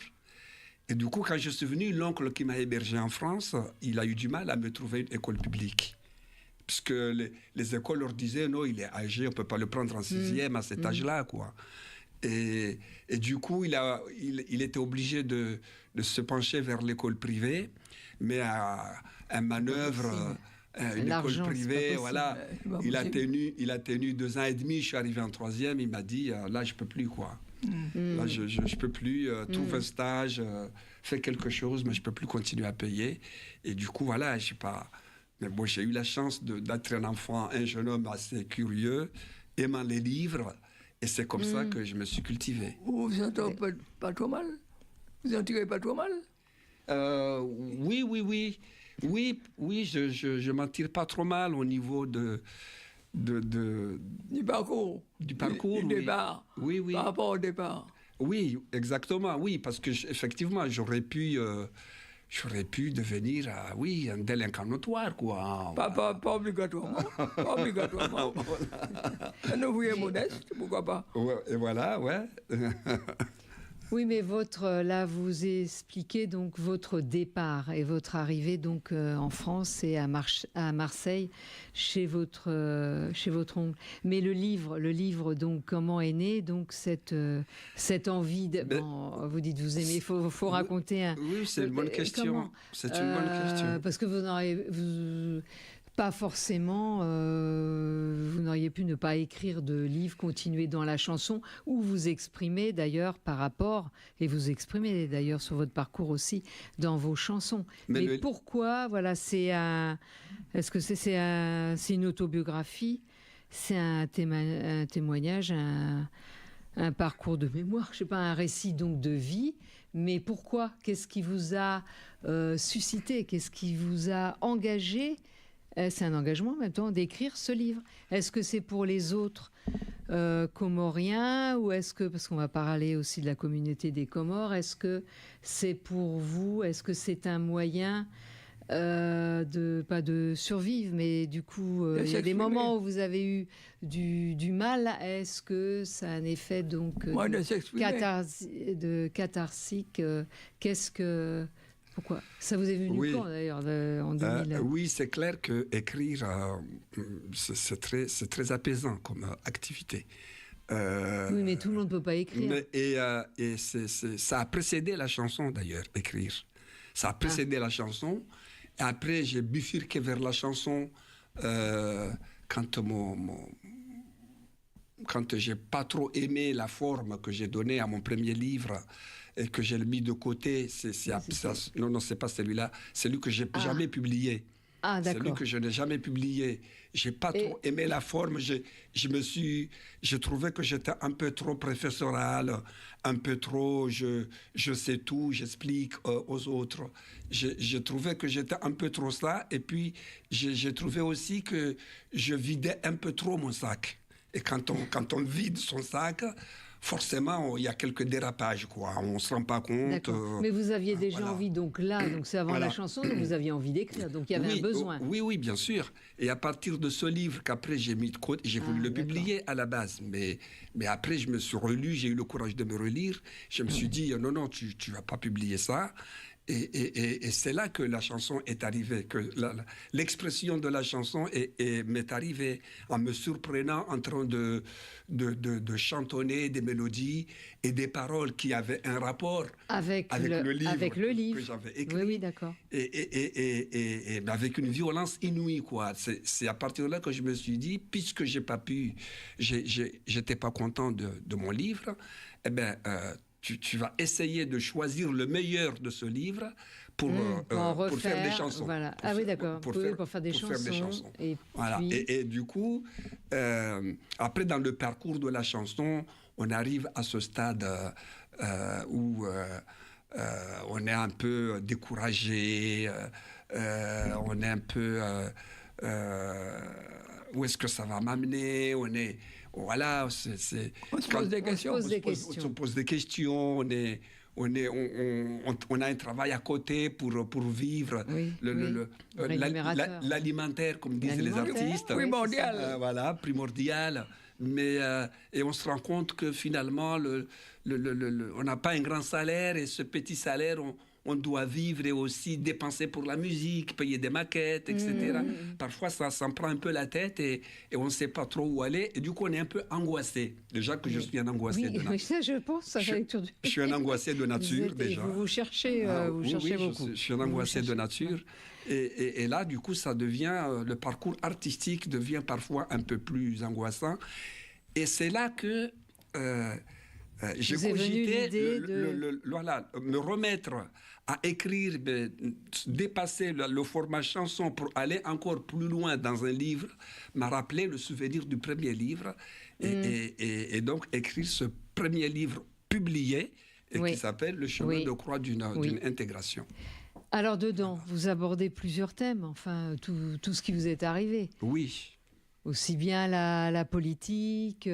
Et du coup, quand je suis venu, l'oncle qui m'a hébergé en France, il a eu du mal à me trouver une école publique. Parce que les écoles leur disaient, non, il est âgé, on ne peut pas le prendre en sixième à cet âge-là, quoi. Et du coup, il était obligé de se pencher vers l'école privée, mais à manœuvre... une école privée, voilà. Il a tenu 2 ans et demi, je suis arrivé en 3e, il m'a dit, là, je ne peux plus, quoi. Là, je ne peux plus, trouve un stage, fais quelque chose, mais je ne peux plus continuer à payer. Et du coup, voilà, je sais pas... Mais bon, j'ai eu la chance d'être un enfant, un jeune homme assez curieux, aimant les livres, et c'est comme ça que je me suis cultivé. Vous vous sentez pas trop mal? Vous en tirez pas trop mal? Oui, je m'en tire pas trop mal au niveau du parcours. Du parcours, du départ. Oui. Par rapport au départ. Oui, exactement, oui, parce que effectivement, j'aurais pu devenir, un délinquant notoire, quoi. Pas obligatoirement. Pas obligatoirement. Un ouvrier modeste, pourquoi pas. Ouais, et voilà, ouais. Oui, mais là, vous expliquez donc votre départ et votre arrivée donc en France et à Marseille chez votre oncle. Mais le livre donc comment est né donc cette envie vous dites vous aimez, faut raconter un. Oui, c'est une bonne question. C'est une bonne question. Parce que pas forcément, vous n'auriez pu ne pas écrire de livre, continuer dans la chanson, où vous exprimez d'ailleurs par rapport, et vous exprimez d'ailleurs sur votre parcours aussi dans vos chansons. Mais pourquoi, voilà, est-ce que c'est une autobiographie, c'est un témoignage, un parcours de mémoire, je sais pas, un récit donc de vie, mais pourquoi? Qu'est-ce qui vous a suscité? Qu'est-ce qui vous a engagé? C'est un engagement en même temps d'écrire ce livre. Est-ce que c'est pour les autres Comoriens ou est-ce que, parce qu'on va parler aussi de la communauté des Comores, est-ce que c'est pour vous? Est-ce que c'est un moyen pas de survivre, mais du coup, il y a des moments où vous avez eu du mal. Est-ce que ça a un effet donc de catharsique? Pourquoi? Ça vous est venu quand d'ailleurs en 2000? Oui, c'est clair que écrire, c'est très apaisant comme activité. Oui, mais tout le monde ne peut pas écrire. Ça a précédé la chanson d'ailleurs, écrire. Ça a précédé la chanson. Et après, j'ai bifurqué vers la chanson quand j'ai pas trop aimé la forme que j'ai donnée à mon premier livre et que j'ai mis de côté. Non, c'est pas celui-là. C'est celui que j'ai jamais publié. Ah, celui d'accord. que je n'ai jamais publié. J'ai pas trop aimé la forme. Je trouvais que j'étais un peu trop professoral, un peu trop, je sais tout, j'explique aux autres. Je trouvais que j'étais un peu trop ça. Et puis, j'ai trouvé aussi que je vidais un peu trop mon sac. Et quand on vide son sac, forcément, il y a quelques dérapages, quoi. On ne se rend pas compte. D'accord. Mais vous aviez déjà voilà. envie, donc là, donc c'est avant Voilà. la chanson, donc vous aviez envie d'écrire, donc il y avait un besoin. Oui, bien sûr. Et à partir de ce livre qu'après j'ai mis de côté, j'ai voulu le publier à la base, mais après je me suis relu, j'ai eu le courage de me relire. Je me suis dit non, tu vas pas publier ça. Et c'est là que la chanson est arrivée, que l'expression de la chanson m'est arrivée en me surprenant en train de chantonner des mélodies et des paroles qui avaient un rapport avec le livre que j'avais écrit. Oui, d'accord. Et avec une violence inouïe, quoi. C'est à partir de là que je me suis dit, puisque j'étais pas content de mon livre, eh ben, tu vas essayer de choisir le meilleur de ce livre pour faire des chansons. Voilà. Oui, d'accord. Pour faire des chansons. Et voilà. puis... Et du coup, après, dans le parcours de la chanson, on arrive à ce stade où on est un peu découragé, on est un peu... où est-ce que ça va m'amener? Voilà, on se pose des questions. On se pose des questions. On a un travail à côté pour vivre. L'alimentaire, comme disent les artistes. Primordial. Voilà, primordial. Et on se rend compte que finalement, on n'a pas un grand salaire, et ce petit salaire, on doit vivre et aussi dépenser pour la musique, payer des maquettes, etc. Parfois, ça s'en prend un peu la tête et on ne sait pas trop où aller. Et du coup, on est un peu angoissé. Déjà que je suis un angoissé de nature. Oui, ça, je pense, à la lecture du... Je suis un angoissé de nature, déjà. Vous cherchez, beaucoup. Je suis un angoissé de nature. Et là, du coup, ça devient... le parcours artistique devient parfois un peu plus angoissant. Et c'est là que... j'ai cogité me remettre à écrire, dépasser le format chanson pour aller encore plus loin dans un livre, m'a rappelé le souvenir du premier livre et donc écrire ce premier livre publié qui s'appelle Le chemin de croix d'une intégration. Alors dedans, vous abordez plusieurs thèmes, enfin tout ce qui vous est arrivé. Oui. Aussi bien la politique...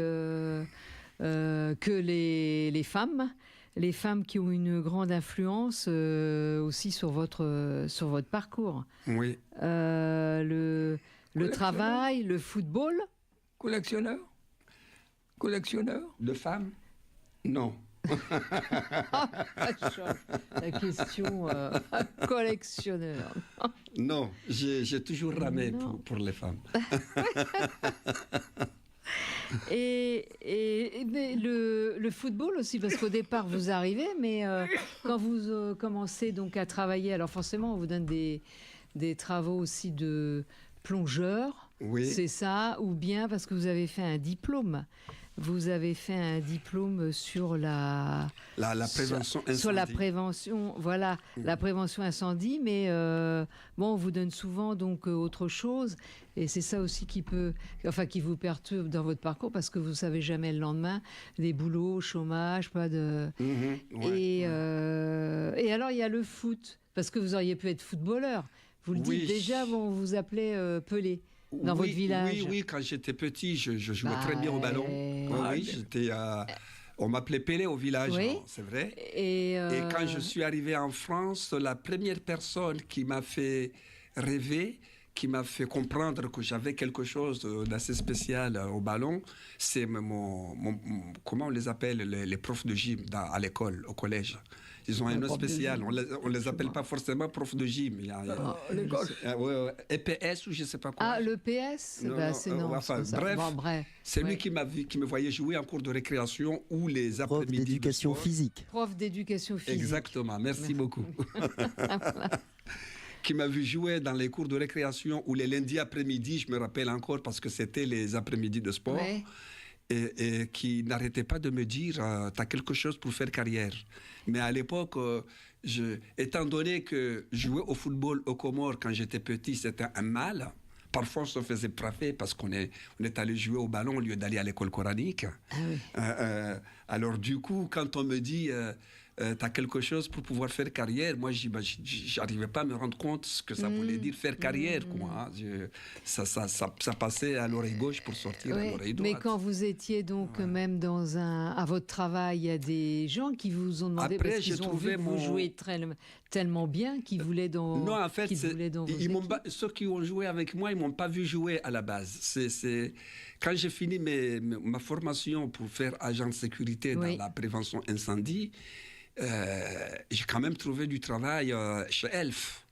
que les femmes qui ont une grande influence aussi sur votre parcours. Oui. Le travail, le football. Collectionneur de femmes? Non. La question collectionneur. Non, j'ai toujours ramé pour les femmes. Mais le football aussi, parce qu'au départ vous arrivez, mais quand vous commencez donc à travailler, alors forcément on vous donne des travaux aussi de plongeur, c'est ça, ou bien parce que vous avez fait un diplôme. Vous avez fait un diplôme sur la prévention incendie. Sur la prévention, voilà, la prévention incendie, mais on vous donne souvent donc autre chose, et c'est ça aussi qui vous perturbe dans votre parcours, parce que vous savez jamais le lendemain, des boulots, chômage, pas de. Et alors il y a le foot, parce que vous auriez pu être footballeur. Vous le dites déjà, on vous appelait Pelé. Dans votre village. Oui, quand j'étais petit, je jouais très bien au ballon. On m'appelait Pelé au village, c'est vrai. Et quand je suis arrivé en France, la première personne qui m'a fait rêver, qui m'a fait comprendre que j'avais quelque chose d'assez spécial au ballon, c'est comment on les appelle, les profs de gym à l'école, au collège. Ils ont un nom spécial. On les appelle pas forcément profs de gym. EPS ou je ne sais pas quoi. Ah, le PS bref, c'est lui qui me voyait jouer en cours de récréation ou les après-midi. Prof d'éducation physique. Prof d'éducation physique. Exactement, merci beaucoup. Qui m'a vu jouer dans les cours de récréation ou les lundis après-midi, je me rappelle encore parce que c'était les après-midi de sport. et qui n'arrêtait pas de me dire « t'as quelque chose pour faire carrière ». Mais à l'époque, étant donné que jouer au football aux Comores quand j'étais petit, c'était un mal. Parfois, on se faisait frapper parce qu'on est allé jouer au ballon au lieu d'aller à l'école coranique. Ah oui. Alors du coup, quand on me dit t'as quelque chose pour pouvoir faire carrière, moi, j'arrivais pas à me rendre compte ce que ça voulait dire faire carrière, quoi. Ça passait à l'oreille gauche pour sortir à l'oreille droite. Mais quand vous étiez donc même à votre travail, il y a des gens qui vous ont demandé, après, parce qu'ils ont vu que vous jouez tellement bien, qu'ils voulaient dans Non, en fait, vos ceux qui ont joué avec moi, ils m'ont pas vu jouer à la base. Quand j'ai fini ma formation pour faire agent de sécurité dans la prévention incendie, j'ai quand même trouvé du travail chez Elf.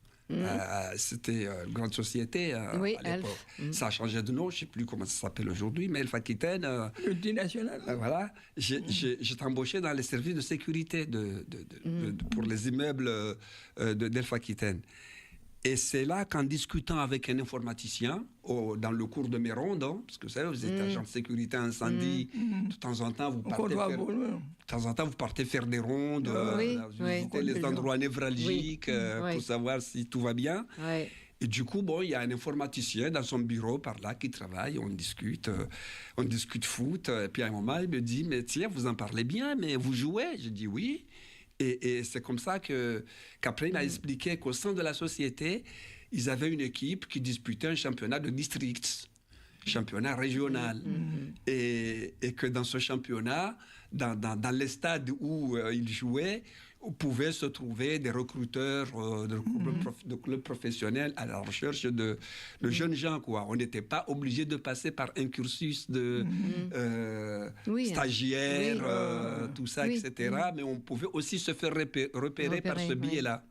C'était une grande société à l'époque. Ça a changé de nom, je ne sais plus comment ça s'appelle aujourd'hui, mais Elf Aquitaine. Multinational. Voilà. J'étais embauché dans les services de sécurité pour les immeubles d'Elf Aquitaine. Et c'est là qu'en discutant avec un informaticien, dans le cours de mes rondes, parce que vous savez, vous êtes agent de sécurité incendie, de temps en temps, vous partez faire des rondes, vous visitez les endroits névralgiques pour savoir si tout va bien. Et du coup, il y a un informaticien dans son bureau par là qui travaille, on discute foot. Et puis à un moment, il me dit, mais tiens, vous en parlez bien, mais vous jouez? Je dis oui. Et c'est comme ça qu'après, il m'a expliqué qu'au sein de la société, ils avaient une équipe qui disputait un championnat de district, championnat régional. Et que dans ce championnat, dans les stades où ils jouaient, pouvaient se trouver des recruteurs de clubs professionnels à la recherche de jeunes gens, quoi. On n'était pas obligé de passer par un cursus de stagiaire, tout ça, etc. Mais on pouvait aussi se faire repérer par ce biais-là.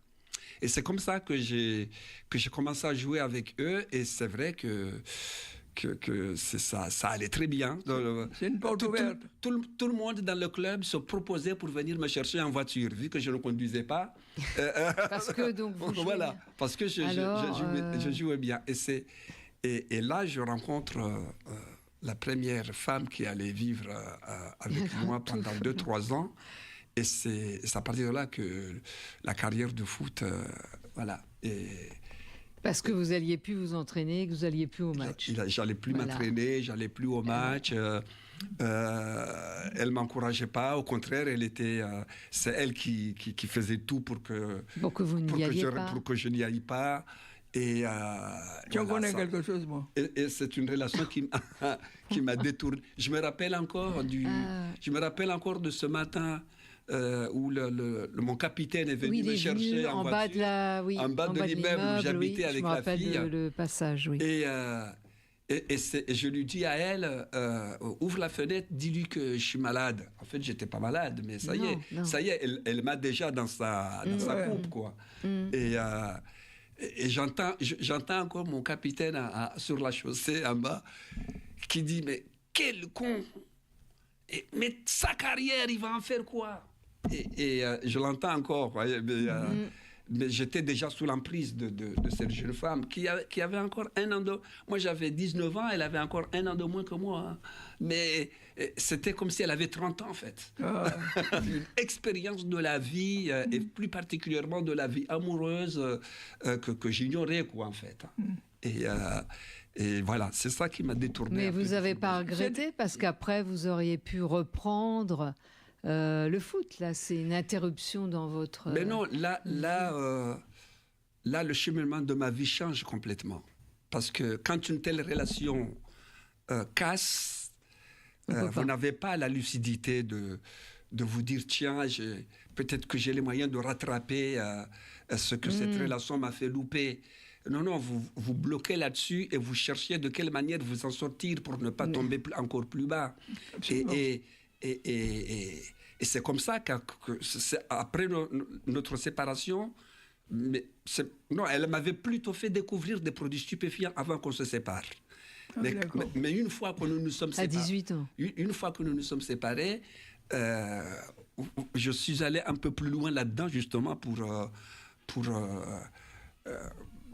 Et c'est comme ça que j'ai commencé à jouer avec eux. Et c'est vrai que ça allait très bien. C'est une porte ouverte. Tout le monde dans le club se proposait pour venir me chercher en voiture, vu que je ne conduisais pas. Parce que donc vous jouez. Voilà, parce que je jouais bien. Et là, je rencontre la première femme qui allait vivre avec moi pendant 2-3 ans. Et c'est à partir de là que la carrière de foot, voilà. Parce que vous n'alliez plus vous entraîner, que vous n'alliez plus au match. J'allais plus m'entraîner, j'allais plus au match. Elle m'encourageait pas, au contraire, c'est elle qui faisait tout pour que je n'y aille pas. Et tu en connais quelque chose, moi. Et c'est une relation qui m'a détourné. Je me rappelle encore de ce matin. Où mon capitaine est venu me chercher en voiture, en bas de l'immeuble où j'habitais avec la fille. Le passage, oui. Et je lui dis à elle, ouvre la fenêtre, dis-lui que je suis malade. En fait, j'étais pas malade, mais ça y est, elle m'a déjà dans sa coupe, quoi. Et j'entends encore mon capitaine sur la chaussée en bas qui dit, mais quel con! Mais sa carrière, il va en faire quoi? Et je l'entends encore, mais j'étais déjà sous l'emprise de cette jeune femme qui avait encore 1 an de... Moi, j'avais 19 ans, elle avait encore 1 an de moins que moi. Hein. Mais c'était comme si elle avait 30 ans, en fait. Une expérience de la vie, et plus particulièrement de la vie amoureuse que j'ignorais, quoi, en fait. Et voilà, c'est ça qui m'a détourné. Mais vous n'avez pas regretté, parce qu'après, vous auriez pu reprendre... le foot, là, c'est une interruption dans votre... Mais non, là, le cheminement de ma vie change complètement. Parce que quand une telle relation casse, vous n'avez pas la lucidité de vous dire, tiens, peut-être que j'ai les moyens de rattraper ce que cette relation m'a fait louper. Non, vous bloquez là-dessus et vous cherchez de quelle manière vous en sortir pour ne pas tomber encore plus bas. Et c'est comme ça que après notre séparation, elle m'avait plutôt fait découvrir des produits stupéfiants avant qu'on se sépare. Mais une fois que nous nous sommes séparés, à 18 ans. Une fois que nous nous sommes séparés, je suis allé un peu plus loin là-dedans justement pour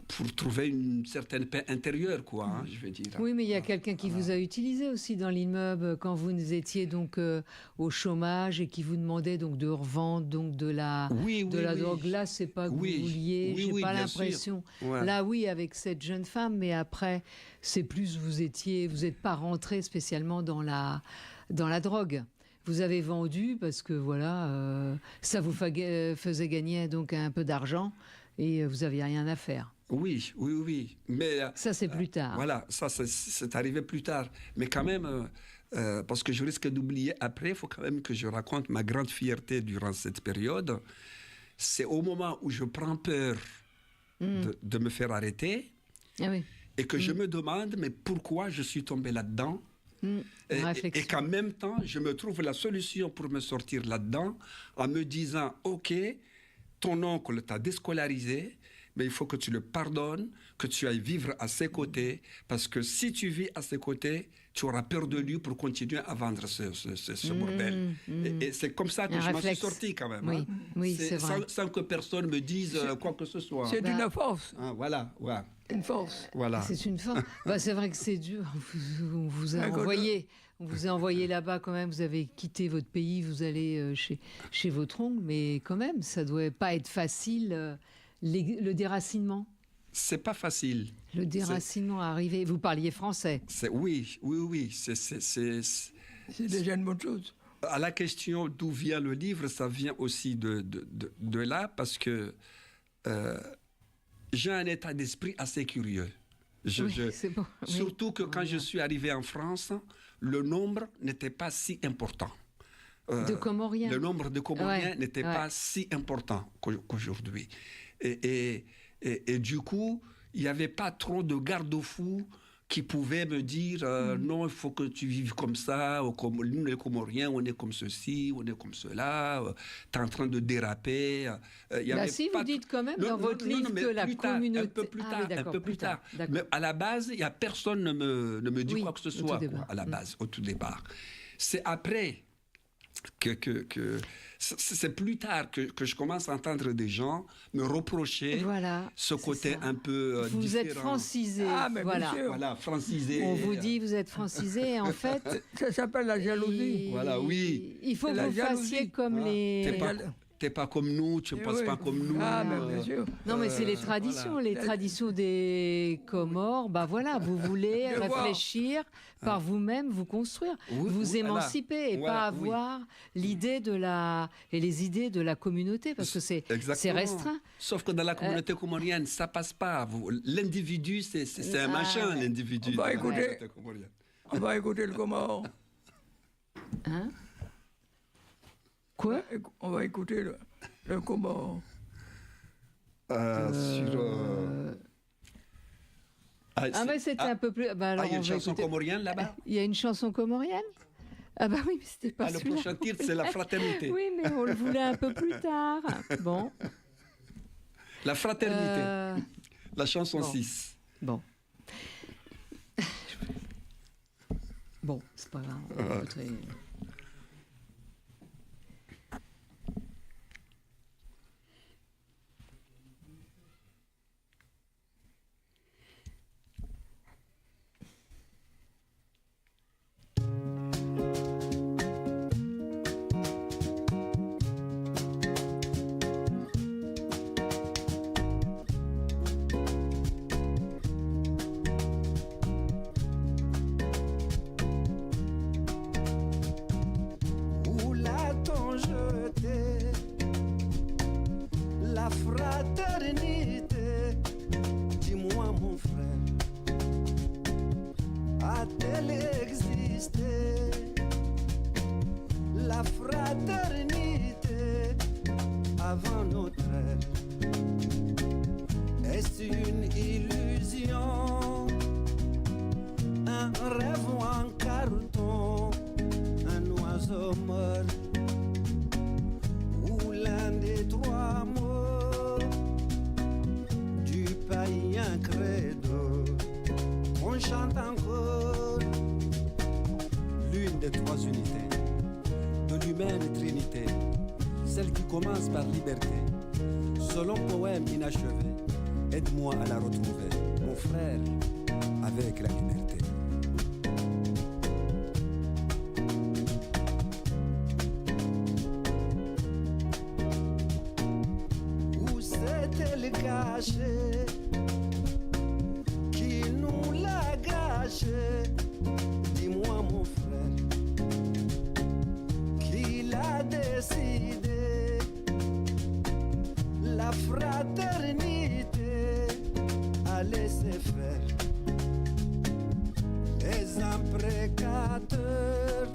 pour trouver une certaine paix intérieure, quoi, hein, je veux dire. Oui, mais il y a quelqu'un qui vous a utilisé aussi dans l'immeuble quand vous étiez donc au chômage et qui vous demandait donc de revendre donc de la drogue. Là, c'est pas que vous vouliez, j'ai pas l'impression. Ouais. Là, oui, avec cette jeune femme, mais après, c'est plus vous n'êtes pas rentré spécialement dans la drogue. Vous avez vendu parce que voilà, ça vous faisait gagner donc un peu d'argent et vous aviez rien à faire. Oui. Mais ça, c'est plus tard. Voilà, ça, c'est arrivé plus tard. Mais quand même, parce que je risque d'oublier après, il faut quand même que je raconte ma grande fierté durant cette période. C'est au moment où je prends peur de me faire arrêter et que je me demande, mais pourquoi je suis tombé là-dedans ? Et qu'en même temps, je me trouve la solution pour me sortir là-dedans en me disant, OK, ton oncle t'a déscolarisé, mais il faut que tu le pardonnes, que tu ailles vivre à ses côtés, parce que si tu vis à ses côtés, tu auras peur de lui pour continuer à vendre ce bordel. Et c'est comme ça que je m'en suis sorti quand même. Oui, hein. oui, c'est vrai. Sans que personne me dise quoi que ce soit. C'est une force. Ah, voilà, ouais. Une force. Voilà. C'est une force. C'est vrai que c'est dur. On vous a envoyé là-bas quand même. Vous avez quitté votre pays, vous allez chez votre oncle, mais quand même, ça ne doit pas être facile. Le déracinement. C'est pas facile. Le déracinement arrivé. Vous parliez français. Oui. C'est déjà une bonne chose. À la question d'où vient le livre, ça vient aussi de là, parce que j'ai un état d'esprit assez curieux. C'est bon. Surtout que quand je suis arrivé en France, le nombre n'était pas si important. De Comoriens. Le nombre de Comoriens n'était pas si important qu'aujourd'hui. Et du coup, il n'y avait pas trop de garde-fous qui pouvaient me dire non, il faut que tu vives comme ça, ou comme nous les Comoriens, on est comme ceci, on est comme cela, tu es en train de déraper. Si vous dites quand même dans votre livre que la communauté... Un peu plus tard. Mais à la base, il n'y a personne ne me dit quoi que ce soit, à la base, au tout départ. C'est après c'est plus tard que je commence à entendre des gens me reprocher ce côté un peu vous différent. Êtes francisé. Voilà, francisé. On vous dit vous êtes francisé. En fait, ça s'appelle la jalousie. Voilà, oui. Il faut que vous fassiez comme les... T'es pas comme nous, tu ne penses pas comme nous. Bien sûr. Non, mais c'est les traditions. Voilà. Les traditions des Comores, vous voulez réfléchir par vous-même, vous construire, vous émanciper et pas avoir l'idée et les idées de la communauté, parce que c'est restreint. Sauf que dans la communauté comorienne, ça passe pas. L'individu, c'est un machin, l'individu. On va écouter le Comore. Hein? Quoi? On va écouter le Comore. Mais c'était un peu plus... il y a une chanson comorienne là-bas? Il y a une chanson comorienne? Oui, mais c'était pas celui-là. Le prochain titre, c'est La Fraternité. Oui, mais on le voulait un peu plus tard. Bon. La Fraternité. La chanson 6. Bon, c'est pas grave. Où l'a-t-on jeté? La fraternité, dis-moi mon frère, a-t-elle existé? La fraternité avant notre ère, est-ce une illusion? Un rêve en carton, un oiseau mort, ou l'un des trois mots du païen credo qu'on chante encore. L'une des trois unités de l'humaine trinité, celle qui commence par liberté, selon poème inachevé, aide-moi à la retrouver, mon frère, avec la liberté. Où s'est-elle cachée, qui nous l'a gâché? Dis-moi mon frère, qui l'a décidé? La fraternité a laissé faire les imprécateurs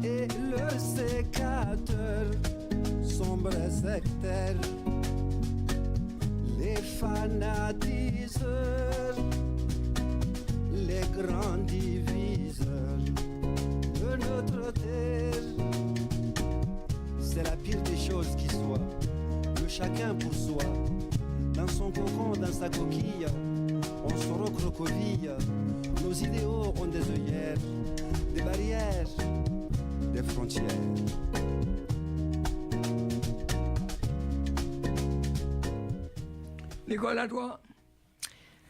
et le sécateur, sombre sectaire, les fanatiseurs, les grands diviseurs de notre terre. C'est la pire des choses qui soit, le chacun pour soi, dans son cocon, dans sa coquille, on se recroqueville. Nos idéaux ont des œillères, des barrières, des frontières. Nicole, à toi.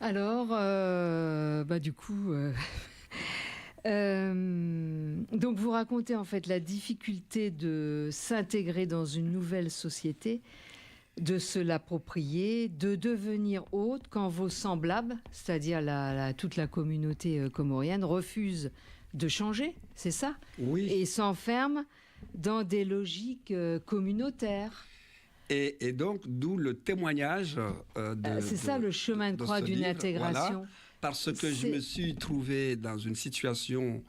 Alors, du coup, donc vous racontez en fait la difficulté de s'intégrer dans une nouvelle société, de se l'approprier, de devenir autre quand vos semblables, c'est-à-dire toute la communauté comorienne, refusent de changer, c'est ça? Oui. Et s'enferment dans des logiques communautaires. Et donc, d'où le témoignage c'est ça le chemin de croix ce d'une livre, intégration. voilà, parce que je me suis trouvé dans une situation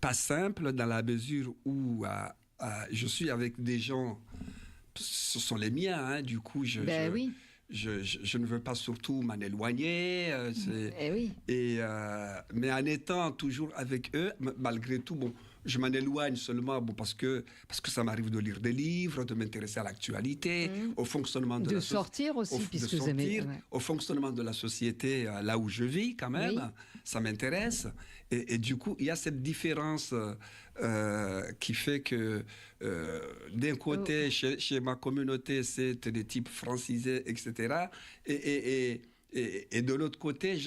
pas simple, dans la mesure où je suis avec des gens, ce sont les miens, hein, du coup, je ne veux pas surtout m'en éloigner. Mais en étant toujours avec eux, malgré tout, bon, je m'en éloigne seulement parce que ça m'arrive de lire des livres, de m'intéresser à l'actualité, au fonctionnement de la société. De sortir aussi, puisque vous aimez. Ouais. Au fonctionnement de la société là où je vis, quand même. Oui. Ça m'intéresse. Et du coup, il y a cette différence qui fait que d'un côté, chez ma communauté, c'est des types francisés, etc. Et de l'autre côté,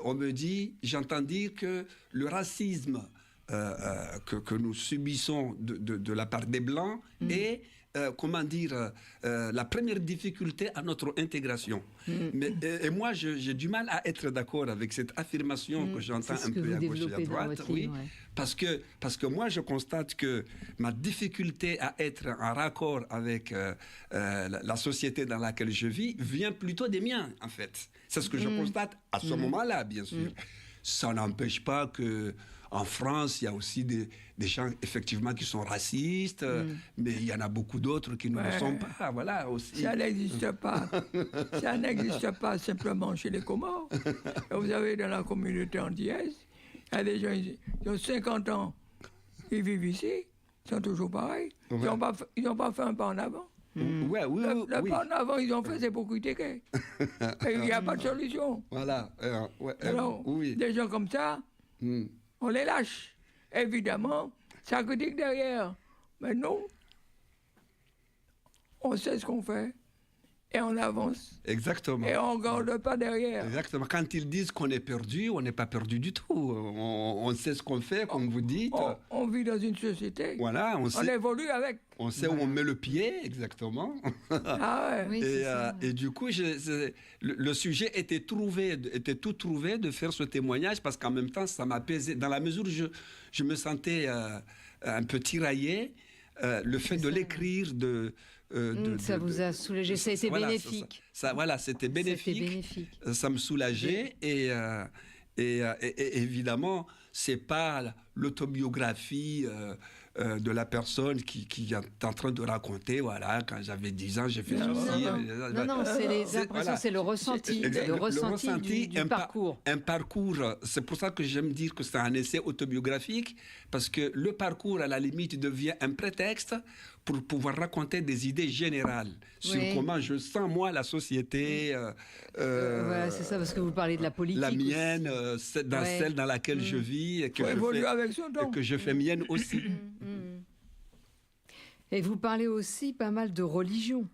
on me dit, j'entends dire que le racisme que nous subissons de la part des Blancs est, la première difficulté à notre intégration. Et moi, j'ai du mal à être d'accord avec cette affirmation que j'entends un peu à gauche et à droite. Oui, ouais. Parce que moi, je constate que ma difficulté à être en raccord avec la société dans laquelle je vis vient plutôt des miens, en fait. C'est ce que je constate à ce moment-là, bien sûr. Ça n'empêche pas que en France, il y a aussi des gens, effectivement, qui sont racistes, mais il y en a beaucoup d'autres qui ne le sont pas, voilà, aussi. Ça n'existe pas. Ça n'existe pas simplement chez les Comores. Vous avez dans la communauté antillaise, il y a des gens qui ont 50 ans, ils vivent ici, ils sont toujours pareils. Ils n'ont pas fait un pas en avant. Le pas en avant, ils ont fait, c'est pour critiquer. Et il n'y a pas de solution. Voilà. Alors, des gens comme ça, on les lâche. Évidemment, ça critique derrière. Mais nous, on sait ce qu'on fait et on avance. Exactement. Et on ne garde pas derrière. Exactement. Quand ils disent qu'on est perdu, on n'est pas perdu du tout. On sait ce qu'on fait, comme vous dites. On vit dans une société. Voilà, on évolue avec. On sait où on met le pied, exactement. Ah ouais. Oui, et du coup, le sujet était tout trouvé de faire ce témoignage parce qu'en même temps, ça m'apaisait. Dans la mesure où je me sentais un peu tiraillé, le fait de l'écrire, ça vous a soulagé, ça a été bénéfique. C'était bénéfique. Ça me soulageait et évidemment, c'est pas l'autobiographie de la personne qui est en train de raconter, voilà, quand j'avais 10 ans, j'ai fait ceci. Non, c'est les impressions, c'est le ressenti, du parcours. Un parcours, c'est pour ça que j'aime dire que c'est un essai autobiographique, parce que le parcours, à la limite, devient un prétexte pour pouvoir raconter des idées générales sur comment je sens, moi, la société. Voilà, c'est ça, parce que vous parlez de la politique. La mienne, celle dans laquelle je vis, et que je fais mienne aussi. Et vous parlez aussi pas mal de religion.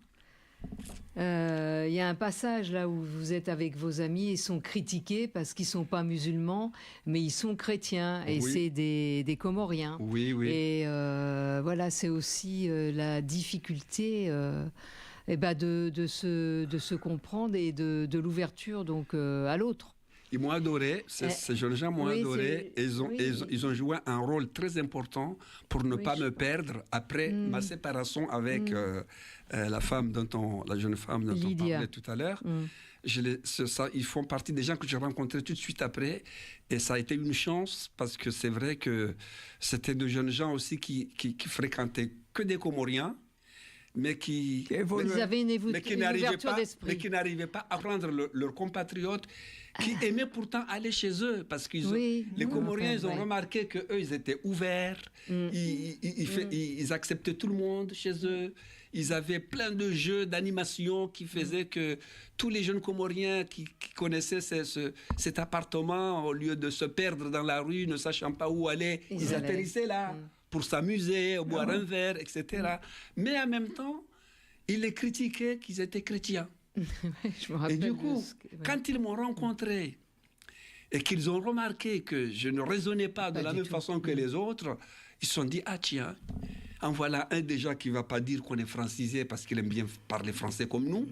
Il y a un passage là où vous êtes avec vos amis, ils sont critiqués parce qu'ils ne sont pas musulmans, mais ils sont chrétiens, et Oui. c'est des Comoriens. Oui, oui. Et voilà, c'est aussi la difficulté de se comprendre et de l'ouverture donc à l'autre. Ils m'ont adoré, ces jeunes gens m'ont oui, adoré. Et ils ont joué un rôle très important pour ne Oui, pas je me perdre après ma séparation avec la jeune femme dont on Lydia. parlait tout à l'heure. Ils font partie des gens que j'ai rencontrés tout de suite après. Et ça a été une chance parce que c'est vrai que c'était de jeunes gens aussi qui fréquentaient que des Comoriens, mais qui Ils avaient une ouverture d'esprit. mais qui n'arrivaient pas à prendre leurs compatriotes qui aimaient pourtant aller chez eux, parce que les Comoriens, ils ont remarqué qu'eux, ils étaient ouverts, ils acceptaient tout le monde chez eux, ils avaient plein de jeux d'animation qui faisaient que tous les jeunes Comoriens qui connaissaient cet appartement, au lieu de se perdre dans la rue, ne sachant pas où aller, ils atterrissaient là pour s'amuser, boire un verre, etc. Mais en même temps, ils les critiquaient qu'ils étaient chrétiens. Je me rappelle et du coup, quand ils m'ont rencontré et qu'ils ont remarqué que je ne raisonnais pas de la même façon que les autres, ils se sont dit, ah tiens, en voilà un déjà qui ne va pas dire qu'on est francisé parce qu'il aime bien parler français comme nous.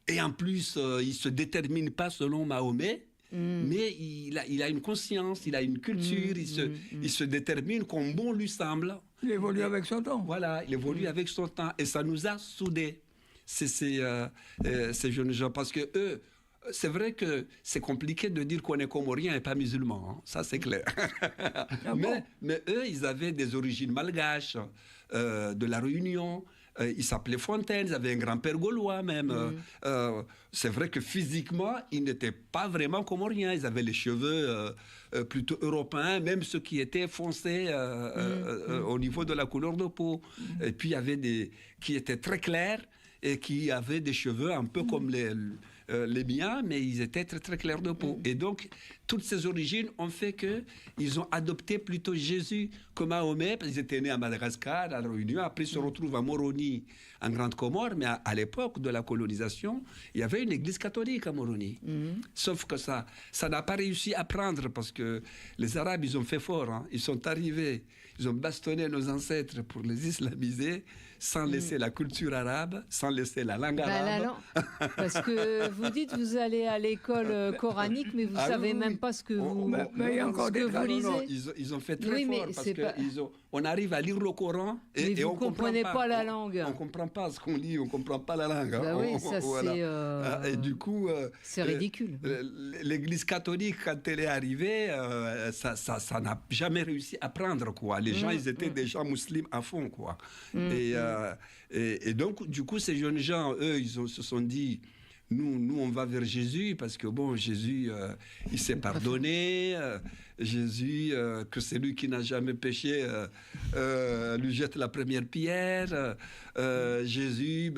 Et en plus, il ne se détermine pas selon Mahomet. Mais il a une conscience, il a une culture, il se détermine comme bon lui semble. Il évolue avec son temps. Voilà, il évolue avec son temps. Et ça nous a soudés, ces jeunes gens. Parce que eux, c'est vrai que c'est compliqué de dire qu'on est comorien et pas musulman. Hein. Ça, c'est clair. mais eux, ils avaient des origines malgaches, de la Réunion. Ils s'appelaient Fontaine, ils avaient un grand-père gaulois même. C'est vrai que physiquement, ils n'étaient pas vraiment comoriens. Ils avaient les cheveux plutôt européens, même ceux qui étaient foncés au niveau de la couleur de peau. Et puis, il y avait des qui étaient très clairs et qui avaient des cheveux un peu comme les miens, mais ils étaient très, très clairs de peau. Et donc, toutes ces origines ont fait qu'ils ont adopté plutôt Jésus que Mahomet, parce qu'ils étaient nés à Madagascar, à la Réunion, après ils se retrouvent à Moroni, en Grande Comore, mais à l'époque de la colonisation, il y avait une église catholique à Moroni. Sauf que ça n'a pas réussi à prendre, parce que les Arabes, ils ont fait fort, hein. Ils sont arrivés, ils ont bastonné nos ancêtres pour les islamiser, sans laisser la culture arabe, sans laisser la langue arabe. Parce que vous dites, vous allez à l'école coranique, mais vous ne savez même pas ce que vous lisez. Non, ils ont fait très fort, parce qu'on arrive à lire le Coran et on ne comprend pas la langue. On ne comprend pas ce qu'on lit, on ne comprend pas la langue. Bah oui, ça voilà. Et du coup... c'est ridicule. L'église catholique, quand elle est arrivée, ça n'a jamais réussi à prendre, quoi. Les gens, ils étaient des gens musulmans à fond, quoi. Et donc, du coup, ces jeunes gens, eux, se sont dit... Nous, on va vers Jésus parce que, bon, Jésus, il s'est pardonné. Jésus, que c'est lui qui n'a jamais péché, lui jette la première pierre. Jésus,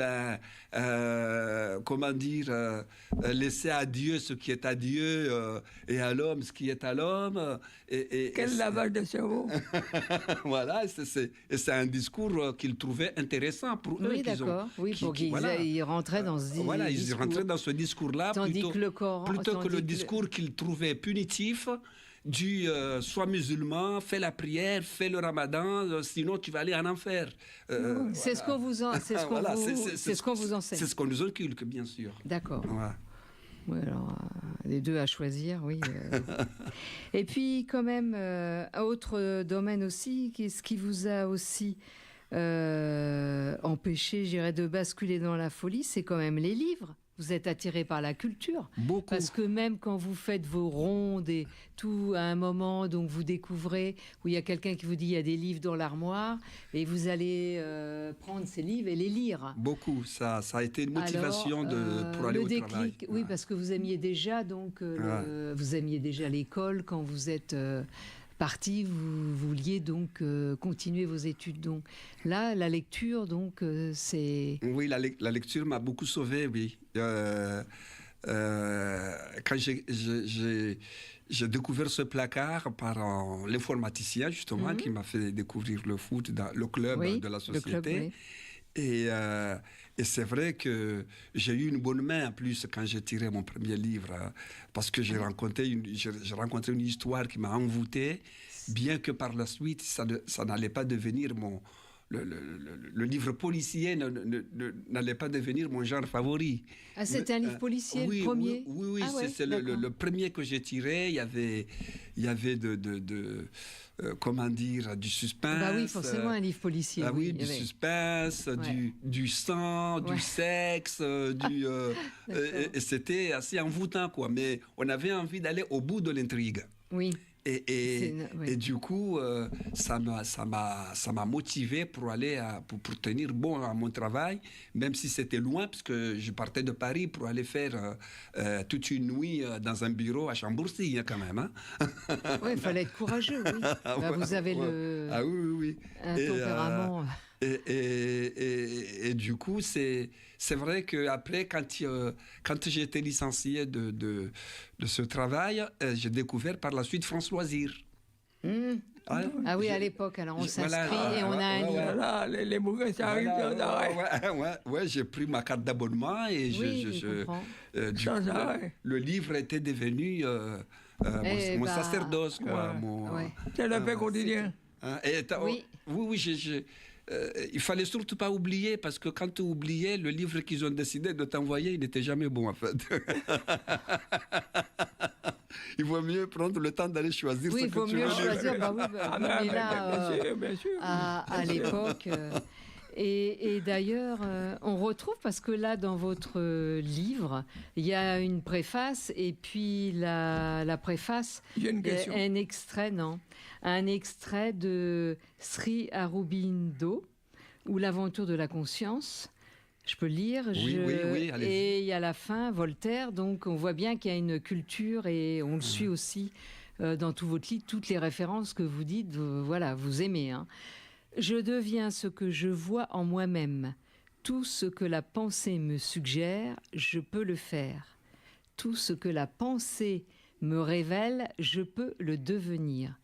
comment dire, laisser à Dieu ce qui est à Dieu et à l'homme ce qui est à l'homme. Quel lavage de cerveau. Voilà, c'est un discours qu'ils trouvaient intéressant pour eux. Oui, d'accord. Pour qu'ils rentraient dans ce discours. Voilà, ils rentraient dans ce discours-là plutôt que le discours qu'ils trouvaient punitif. Sois musulman, fais la prière, fais le ramadan, sinon tu vas aller en enfer. C'est ce qu'on vous enseigne. C'est ce qu'on nous inculque, bien sûr. D'accord. Ouais. Oui, alors, les deux à choisir, oui. Et puis, quand même, autre domaine aussi, ce qui vous a aussi empêché, je dirais, de basculer dans la folie, c'est quand même les livres. Vous êtes attiré par la culture. Beaucoup. Parce que même quand vous faites vos rondes et tout, à un moment, donc vous découvrez, où il y a quelqu'un qui vous dit il y a des livres dans l'armoire, et vous allez prendre ces livres et les lire. Beaucoup. Ça a été une motivation pour aller au travail. Oui, parce que vous aimiez déjà, donc, vous aimiez déjà l'école quand vous êtes... parti, vous vouliez donc continuer vos études. Donc là, la lecture, donc c'est... Oui, la lecture m'a beaucoup sauvé, oui. Quand j'ai découvert ce placard par l'informaticien, justement, qui m'a fait découvrir le foot dans le club de la société. Et c'est vrai que j'ai eu une bonne main en plus quand j'ai tiré mon premier livre, hein, parce que j'ai rencontré une histoire qui m'a envoûté, bien que par la suite, ça n'allait pas devenir le livre policier n'allait pas devenir mon genre favori. Ah, c'était un livre policier, oui, le premier? Oui, Ah ouais, c'est le premier que j'ai tiré. Il y avait comment dire, du suspense. Bah oui, forcément, un livre policier. Ah oui, il y du avait. suspense, Ouais. du sang, du sexe, et c'était assez envoûtant, quoi. Mais on avait envie d'aller au bout de l'intrigue. Oui. Et du coup, ça m'a motivé pour aller pour tenir bon à mon travail, même si c'était loin, parce que je partais de Paris pour aller faire toute une nuit dans un bureau à Chambourcy, hein, quand même. Hein. Oui, il fallait être courageux, oui. Bah, vous avez un tempérament. Et du coup, c'est vrai qu'après, quand j'ai été licencié de ce travail, j'ai découvert par la suite France Loisirs. Ah oui, à l'époque, alors on s'inscrit et on a un livre. Voilà, les bouquins, ça arrive sans arrêt. Ouais, j'ai pris ma carte d'abonnement et le livre était devenu mon sacerdoce, quoi. C'est le fait quotidien. Oui, il fallait surtout pas oublier, parce que quand tu oubliais, le livre qu'ils ont décidé de t'envoyer, il n'était jamais bon, en fait. Il vaut mieux prendre le temps d'aller choisir ce que tu veux. Oui, il vaut mieux choisir. Bah oui, on est là bien sûr. À l'époque. Et d'ailleurs, on retrouve, parce que là, dans votre livre, il y a une préface, et puis la préface, un extrait, un extrait de Sri Aurobindo, ou L'aventure de la conscience. Je peux le lire. Oui, allez-y. Et il y a la fin, Voltaire, donc on voit bien qu'il y a une culture, et on le suit aussi dans tout votre livre, toutes les références que vous dites, vous aimez, hein. Je deviens ce que je vois en moi-même. Tout ce que la pensée me suggère, je peux le faire. Tout ce que la pensée me révèle, je peux le devenir.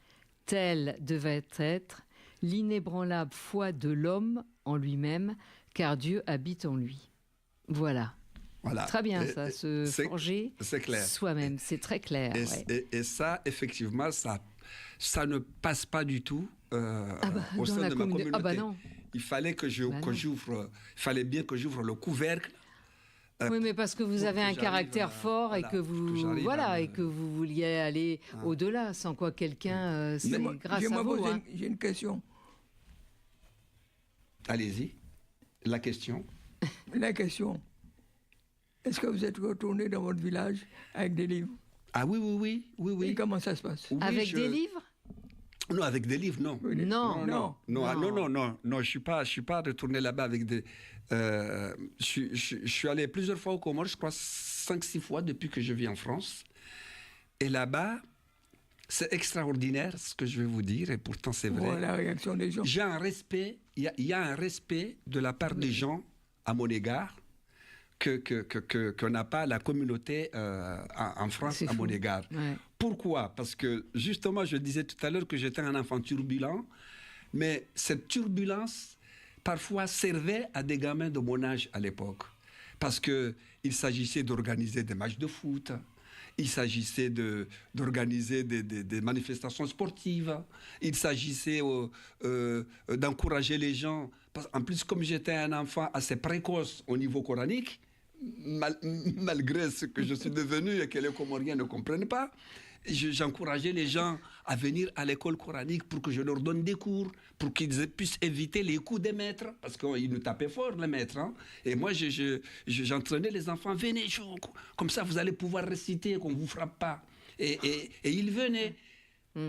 Tel devait être l'inébranlable foi de l'homme en lui-même, car Dieu habite en lui. Voilà. Très bien, ça, se forger soi-même, c'est très clair. Et ça, effectivement, ça ne passe pas du tout au sein de ma communauté. Ah bah non. Il fallait fallait bien que j'ouvre le couvercle. Oui, mais parce que vous avez un caractère fort, et que vous vouliez aller au-delà, sans quoi quelqu'un, c'est grâce à vous. J'ai une question. Allez-y. La question. La question. Est-ce que vous êtes retourné dans votre village avec des livres? Ah oui. Et comment ça se passe? Avec des livres? Non, avec des livres, non. Non, je suis pas retourné là-bas avec des... je suis allé plusieurs fois au Comores, je crois 5-6 fois depuis que je vis en France. Et là-bas, c'est extraordinaire ce que je vais vous dire, et pourtant c'est vrai. La réaction des gens. J'ai un respect, il y a un respect de la part des gens à mon égard que n'a pas la communauté en France à mon égard. Ouais. Pourquoi? Parce que justement, je disais tout à l'heure que j'étais un enfant turbulent, mais cette turbulence parfois servait à des gamins de mon âge à l'époque. Parce qu'il s'agissait d'organiser des matchs de foot, il s'agissait d'organiser des manifestations sportives, il s'agissait d'encourager les gens. En plus, comme j'étais un enfant assez précoce au niveau coranique, malgré ce que je suis devenu et que les Comoriens ne comprennent pas, j'encourageais les gens à venir à l'école coranique pour que je leur donne des cours, pour qu'ils puissent éviter les coups des maîtres, parce qu'ils nous tapaient fort, les maîtres. Hein. Et moi, j'entraînais les enfants, venez, comme ça vous allez pouvoir réciter, qu'on ne vous frappe pas. Et ils venaient.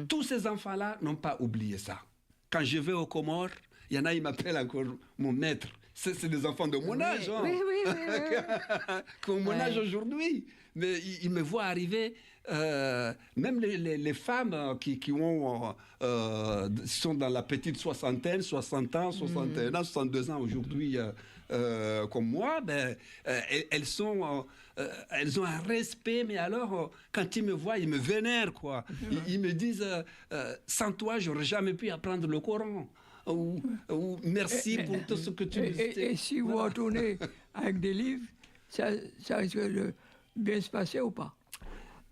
Tous ces enfants-là n'ont pas oublié ça. Quand je vais aux Comores, il y en a, ils m'appellent encore mon maître. C'est des enfants de mon âge. Hein. Oui. Comme mon âge aujourd'hui. Mais ils me voient arriver, même les femmes qui sont dans la petite soixantaine, 60 ans, 61 ans, 62 ans aujourd'hui, comme moi, elles ont un respect, mais alors, quand ils me voient, ils me vénèrent, quoi. Ils me disent, sans toi, j'aurais jamais pu apprendre le Coran. ou merci pour tout ce que tu nous dis. Et si vous retournez avec des livres, ça risque de bien se passer ou pas?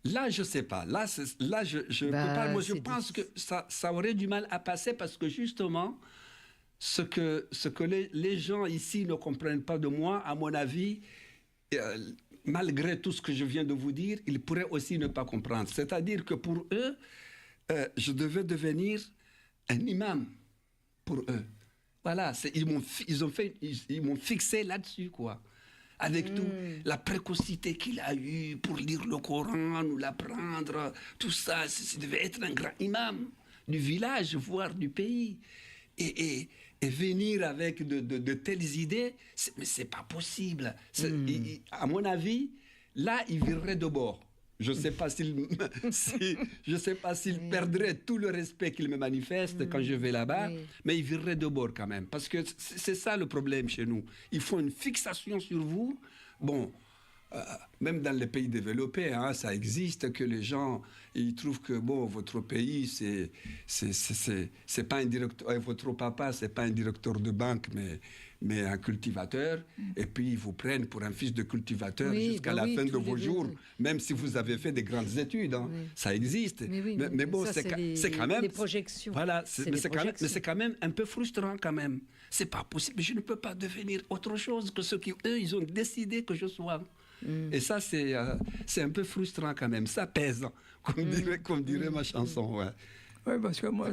Là, je ne sais pas. Là, je peux pas. Moi, je pense que ça aurait du mal à passer parce que justement, ce que les gens ici ne comprennent pas de moi, à mon avis, malgré tout ce que je viens de vous dire, ils pourraient aussi ne pas comprendre. C'est-à-dire que pour eux, je devais devenir un imam pour eux. Voilà, ils m'ont fixé là-dessus, quoi. Avec tout, la précocité qu'il a eue pour lire le Coran, nous l'apprendre, tout ça, ça devait être un grand imam du village, voire du pays. Et venir avec de telles idées, mais c'est pas possible. À mon avis, là, il virerait de bord. Je ne sais pas s'il perdrait tout le respect qu'il me manifeste quand je vais là-bas, mais il virerait de bord quand même. Parce que c'est ça le problème chez nous. Ils font une fixation sur vous. Bon, même dans les pays développés, hein, ça existe que les gens ils trouvent que bon, votre pays, c'est pas un directeur, votre papa, c'est pas un directeur de banque, mais un cultivateur, et puis ils vous prennent pour un fils de cultivateur jusqu'à la fin de vos jours, même si vous avez fait des grandes études. Hein. Ça existe. Mais bon, c'est quand même... Les projections. Voilà, mais c'est quand même un peu frustrant quand même. C'est pas possible. Je ne peux pas devenir autre chose que ce qu'eux, ils ont décidé que je sois. Et ça, c'est un peu frustrant quand même. Ça pèse, comme dirait ma chanson. Ouais. Oui, parce que moi,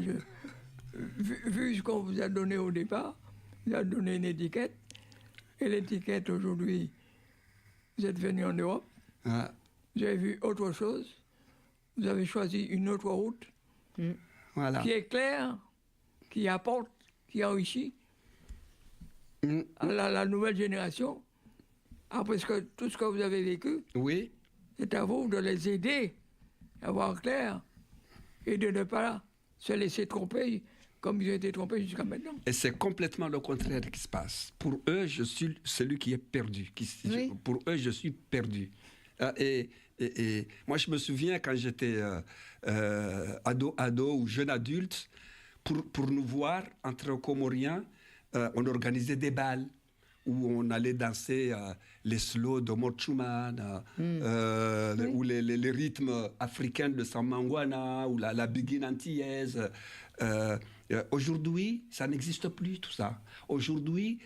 vu ce qu'on vous a donné au départ, vous avez donné une étiquette, et l'étiquette aujourd'hui, vous êtes venu en Europe, vous avez vu autre chose, vous avez choisi une autre route, voilà. Qui est claire, qui apporte, qui enrichit à la nouvelle génération. Après tout ce que vous avez vécu, c'est à vous de les aider à voir clair et de ne pas se laisser tromper comme ils ont été trompés jusqu'à maintenant. Et c'est complètement le contraire qui se passe. Pour eux, je suis celui qui est perdu. Pour eux, je suis perdu. Et moi, je me souviens quand j'étais ado ou jeune adulte, pour nous voir entre Comoriens, on organisait des bals où on allait danser les slows de Morchuman, ou les rythmes africains de Sambangwana, ou la biguine antillaise. Aujourd'hui, ça n'existe plus, tout ça. Aujourd'hui,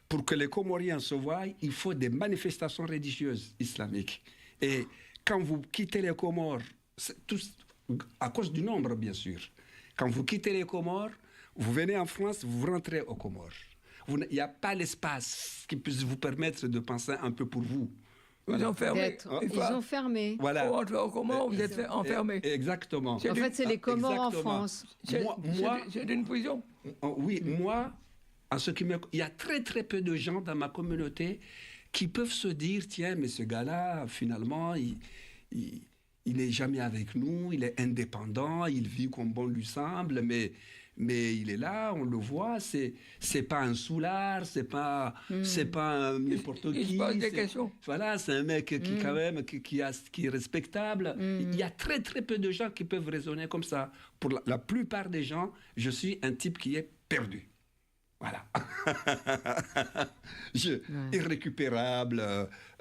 pour que les Comoriens se voient, il faut des manifestations religieuses islamiques. Et quand vous quittez les Comores, à cause du nombre, bien sûr, quand vous quittez les Comores, vous venez en France, vous rentrez aux Comores. Il n'y a pas l'espace qui puisse vous permettre de penser un peu pour vous. Ils ont fermé. Ils ont fermé. Voilà. Comment vous êtes enfermé? Exactement. En fait, c'est les Comores en France. C'est une prison. Oui, moi, il y a très très peu de gens dans ma communauté qui peuvent se dire, tiens, mais ce gars-là, finalement, il n'est jamais avec nous, il est indépendant, il vit comme bon lui semble, mais il est là, on le voit, c'est pas un soulard, c'est pas n'importe qui. Il se pose des questions. Voilà, c'est un mec qui quand même qui est respectable. Il y a très très peu de gens qui peuvent raisonner comme ça. Pour la plupart des gens, je suis un type qui est perdu. Voilà. Irrécupérable.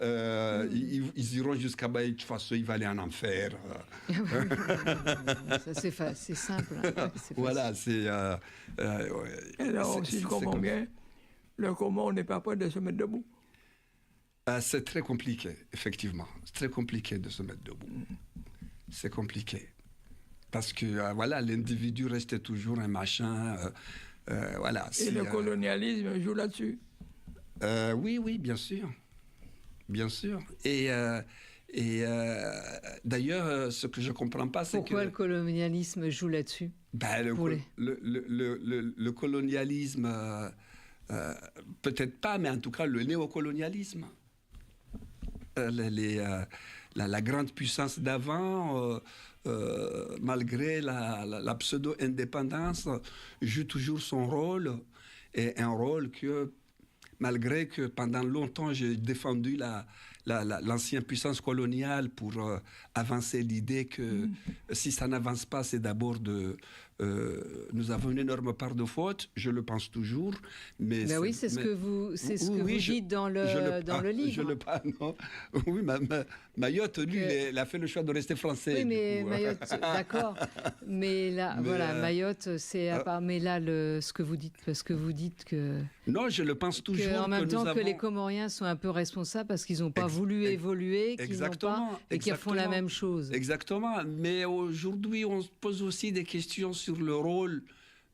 Ils iront jusqu'à Baït, de toute façon, il va aller en enfer. Ça, c'est simple. Hein. Voilà, c'est... alors, si je comprends bien, le comment n'est pas prêt de se mettre debout. C'est très compliqué, effectivement. C'est très compliqué de se mettre debout. C'est compliqué. Parce que, voilà, l'individu reste toujours un machin... voilà, et le colonialisme joue là-dessus. Oui, bien sûr. Bien sûr. Et d'ailleurs, ce que je ne comprends pas, c'est pourquoi le colonialisme joue là-dessus? Le colonialisme, peut-être pas, mais en tout cas le néocolonialisme. La grande puissance d'avant... malgré la pseudo-indépendance, joue toujours son rôle, et un rôle que, malgré que pendant longtemps j'ai défendu l'ancienne puissance coloniale pour avancer l'idée que si ça n'avance pas, c'est d'abord nous avons une énorme part de faute, je le pense toujours. Mais oui, c'est ce que vous dites dans le livre. Non. Oui, Mayotte, lui, il a fait le choix de rester français. Oui, mais Mayotte, d'accord. Mais là, voilà, Mayotte, c'est à part. Mais là, ce que vous dites, parce que vous dites que. Non, je le pense toujours. En même temps que les Comoriens sont un peu responsables parce qu'ils n'ont pas voulu évoluer, qu'ils n'ont pas, et qu'ils font la même chose. Exactement. Mais aujourd'hui, on se pose aussi des questions sur le rôle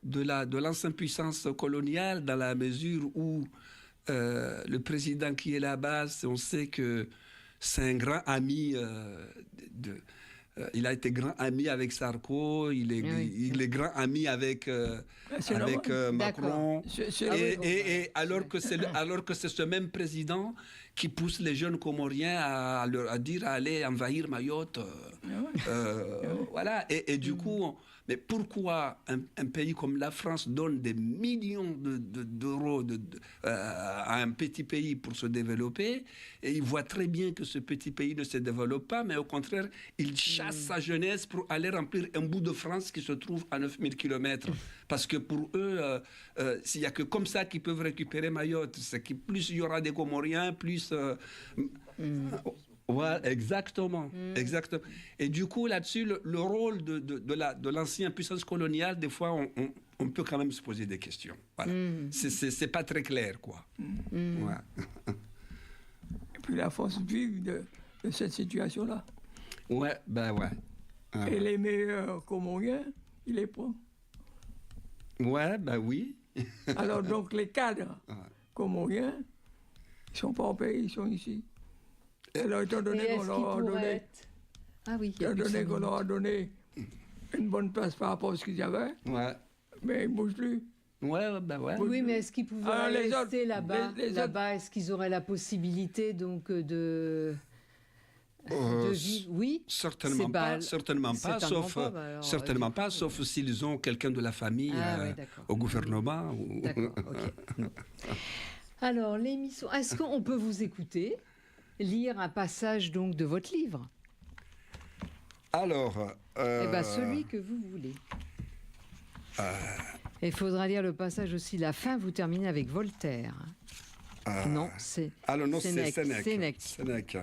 de l'ancienne puissance coloniale, dans la mesure où le président qui est là-bas, on sait que c'est un grand ami il a été grand ami avec Sarko, il est grand ami avec Macron. Et alors que c'est ce même président qui pousse les jeunes Comoriens à dire aller envahir Mayotte. Voilà. Et du coup, mais pourquoi un pays comme la France donne des millions d'euros à un petit pays pour se développer, et il voit très bien que ce petit pays ne se développe pas, mais au contraire, il chasse sa jeunesse pour aller remplir un bout de France qui se trouve à 9000 km. Parce que pour eux, s'il n'y a que comme ça qu'ils peuvent récupérer Mayotte, c'est que plus il y aura des Comoriens, plus... Voilà, exactement. Et du coup, là-dessus, le rôle de l'ancienne puissance coloniale, des fois, on peut quand même se poser des questions. Voilà. C'est pas très clair, quoi. Ouais. Et puis la force vive de cette situation-là. Ouais, ben ouais. Et les meilleurs Comoriens, il les prend. Ouais, ben oui. Alors donc les cadres Comoriens, ils ne sont pas au pays, ils sont ici. Alors, étant donné qu'on leur a donné une bonne place par rapport à ce qu'ils avaient, mais ils ne bougent plus. Oui, mais est-ce qu'ils pouvaient rester là-bas, est-ce qu'ils auraient la possibilité donc de vivre? Oui, certainement pas, sauf s'ils ont quelqu'un de la famille au gouvernement. D'accord, ok. Alors, l'émission, est-ce qu'on peut vous écouter lire un passage donc de votre livre? Alors, celui que vous voulez. Il faudra lire le passage aussi, la fin, vous terminez avec Voltaire. Non, c'est Sénèque.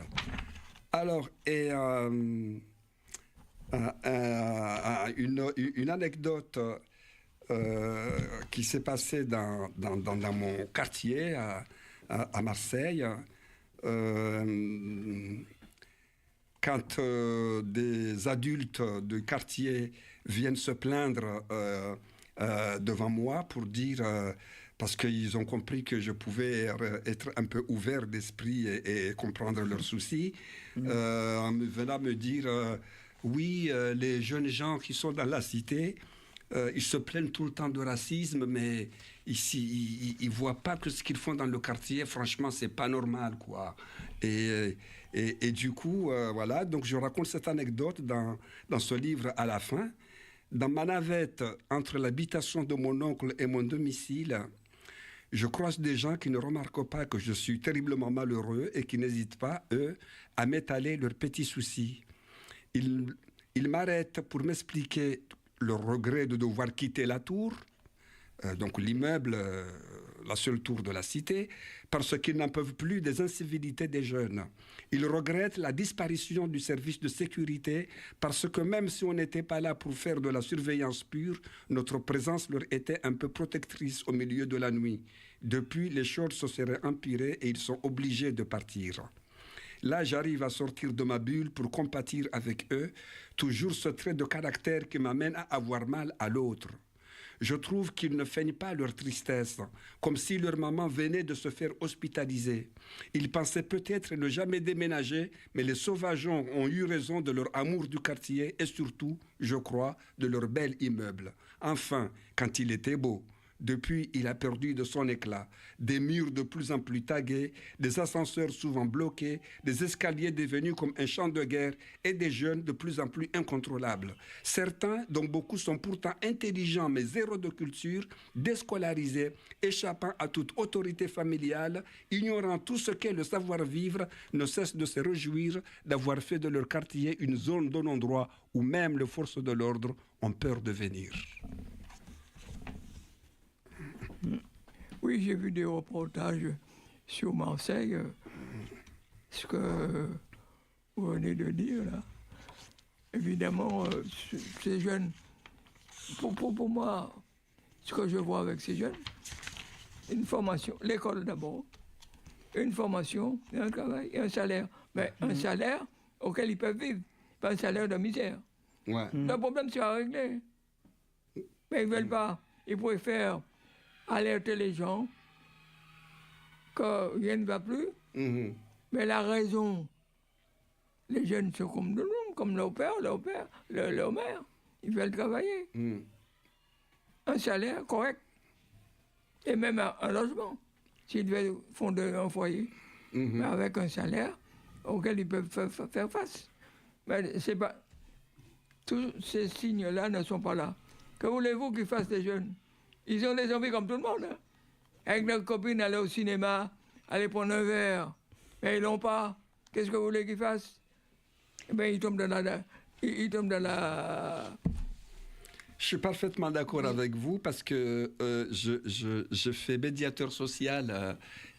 Alors, et une anecdote qui s'est passée dans mon quartier à Marseille. Quand des adultes du quartier viennent se plaindre devant moi pour dire, parce qu'ils ont compris que je pouvais être un peu ouvert d'esprit et comprendre leurs soucis, en venant me dire, oui, les jeunes gens qui sont dans la cité, ils se plaignent tout le temps de racisme, mais ici, ils voient pas que ce qu'ils font dans le quartier, franchement, c'est pas normal, quoi. Et du coup, voilà, donc je raconte cette anecdote dans ce livre à la fin. Dans ma navette entre l'habitation de mon oncle et mon domicile, je croise des gens qui ne remarquent pas que je suis terriblement malheureux et qui n'hésitent pas, eux, à m'étaler leurs petits soucis. Ils m'arrêtent pour m'expliquer le regret de devoir quitter la tour, donc l'immeuble, la seule tour de la cité, parce qu'ils n'en peuvent plus des incivilités des jeunes. Ils regrettent la disparition du service de sécurité, parce que même si on n'était pas là pour faire de la surveillance pure, notre présence leur était un peu protectrice au milieu de la nuit. Depuis, les choses se seraient empirées et ils sont obligés de partir. Là, j'arrive à sortir de ma bulle pour compatir avec eux, toujours ce trait de caractère qui m'amène à avoir mal à l'autre. Je trouve qu'ils ne feignent pas leur tristesse, comme si leur maman venait de se faire hospitaliser. Ils pensaient peut-être ne jamais déménager, mais les sauvageons ont eu raison de leur amour du quartier et surtout, je crois, de leur bel immeuble. Enfin, quand il était beau. Depuis, il a perdu de son éclat. Des murs de plus en plus tagués, des ascenseurs souvent bloqués, des escaliers devenus comme un champ de guerre et des jeunes de plus en plus incontrôlables. Certains, dont beaucoup sont pourtant intelligents mais zéro de culture, déscolarisés, échappant à toute autorité familiale, ignorant tout ce qu'est le savoir-vivre, ne cessent de se réjouir d'avoir fait de leur quartier une zone de non-droit où même les forces de l'ordre ont peur de venir. Oui, j'ai vu des reportages sur Marseille, ce que vous venez de dire là. Évidemment, ces jeunes, pour moi, ce que je vois avec ces jeunes, une formation, l'école d'abord, une formation, un travail et un salaire. Mais un salaire auquel ils peuvent vivre, pas un salaire de misère. Ouais. Le problème sera réglé. Mais ils ne veulent pas. Ils préfèrent alerter les gens que rien ne va plus. Mais la raison, les jeunes sont comme de nous, comme leur père, leur mère. Ils veulent travailler. Un salaire correct. Et même un logement, s'ils devaient fonder un foyer. Mais avec un salaire auquel ils peuvent faire face. Mais c'est pas... Tous ces signes-là ne sont pas là. Que voulez-vous qu'ils fassent les jeunes? Ils ont des envies comme tout le monde. Hein. Avec leurs copines, aller au cinéma, aller prendre un verre. Mais ils l'ont pas. Qu'est-ce que vous voulez qu'ils fassent? Eh bien, ils tombent dans la... Je suis parfaitement d'accord avec vous parce que je fais médiateur social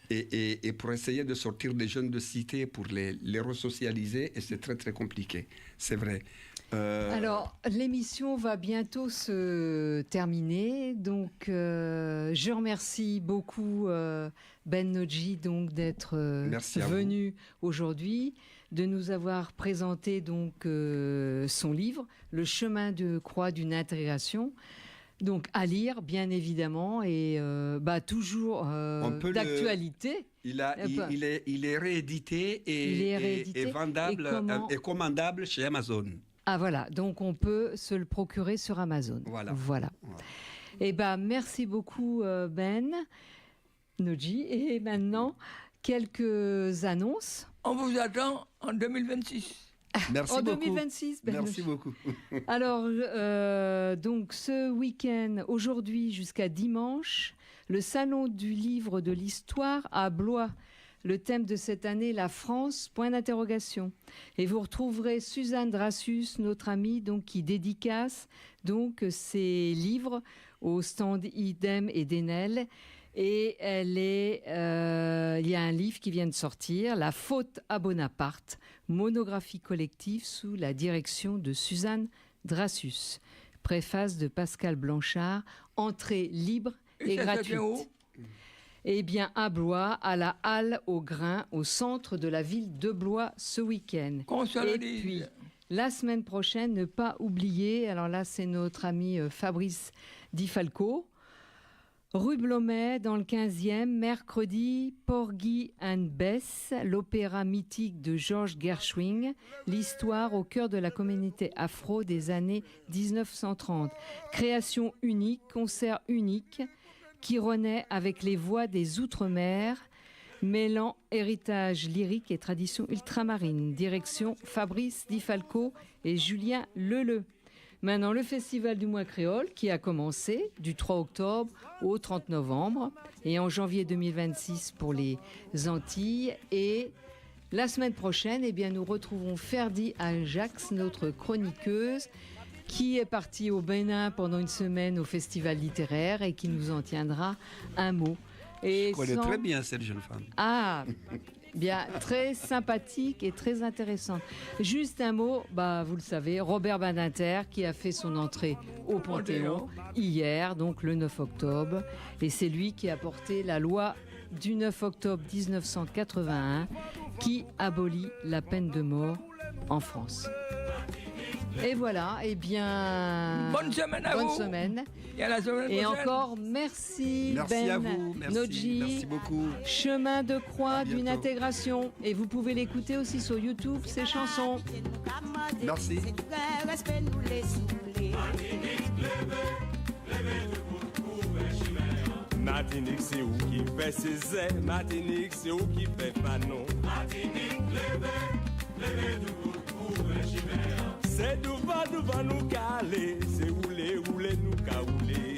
et pour essayer de sortir des jeunes de cité pour les resocialiser, et c'est très très compliqué, c'est vrai. Alors, l'émission va bientôt se terminer, donc je remercie beaucoup Ben Nodji donc d'être venu aujourd'hui, de nous avoir présenté donc son livre, Le chemin de croix d'une intégration. Donc à lire, bien évidemment, et toujours d'actualité. Il est réédité et vendable et commandable chez Amazon. Ah voilà, donc on peut se le procurer sur Amazon. Voilà. Eh bien, merci beaucoup Ben Nodji. Et maintenant, quelques annonces. On vous attend en 2026. Merci en beaucoup. 2026. Ben Merci beaucoup. Alors, donc ce week-end, aujourd'hui jusqu'à dimanche, le Salon du livre de l'histoire à Blois. Le thème de cette année, la France, point d'interrogation. Et vous retrouverez Suzanne Drassus, notre amie, donc, qui dédicace donc, ses livres au stand Idem et d'Enel. Et il y a un livre qui vient de sortir, La faute à Bonaparte, monographie collective sous la direction de Suzanne Drassus. Préface de Pascal Blanchard, entrée libre et gratuite. Eh bien, à Blois, à la Halle au Grain, au centre de la ville de Blois ce week-end. Et puis, la semaine prochaine, ne pas oublier, alors là, c'est notre ami Fabrice Di Falco, rue Blomet, dans le 15e, mercredi, Porgy and Bess, l'opéra mythique de George Gershwin, l'histoire au cœur de la communauté afro des années 1930. Création unique, concert unique, qui renaît avec les voix des Outre-mer, mêlant héritage lyrique et tradition ultramarine. Direction Fabrice Di Falco et Julien Leleu. Maintenant, le Festival du mois créole qui a commencé du 3 octobre au 30 novembre et en janvier 2026 pour les Antilles. Et la semaine prochaine, eh bien, nous retrouvons Ferdi Ajax, notre chroniqueuse, qui est partie au Bénin pendant une semaine au festival littéraire et qui nous en tiendra un mot. Je connais très bien cette jeune femme. Ah, bien, très sympathique et très intéressante. Juste un mot, vous le savez, Robert Badinter qui a fait son entrée au Panthéon hier, donc le 9 octobre. Et c'est lui qui a porté la loi du 9 octobre 1981 qui abolit la peine de mort en France. Et voilà, eh bien... Bonne semaine à vous. Bonne semaine. Et à la semaine prochaine. Et encore, merci Ben à vous. Nodji. Merci beaucoup. Chemin de croix d'une intégration. Et vous pouvez l'écouter aussi sur YouTube, ces chansons. Merci. Respect nous les souffler. Martinique, c'est où qui fait ses ailes. Martinique, c'est où qui fait fanon. Martinique, levez tout pour le chimère. C'est devant nous caler, c'est rouler nous caouler.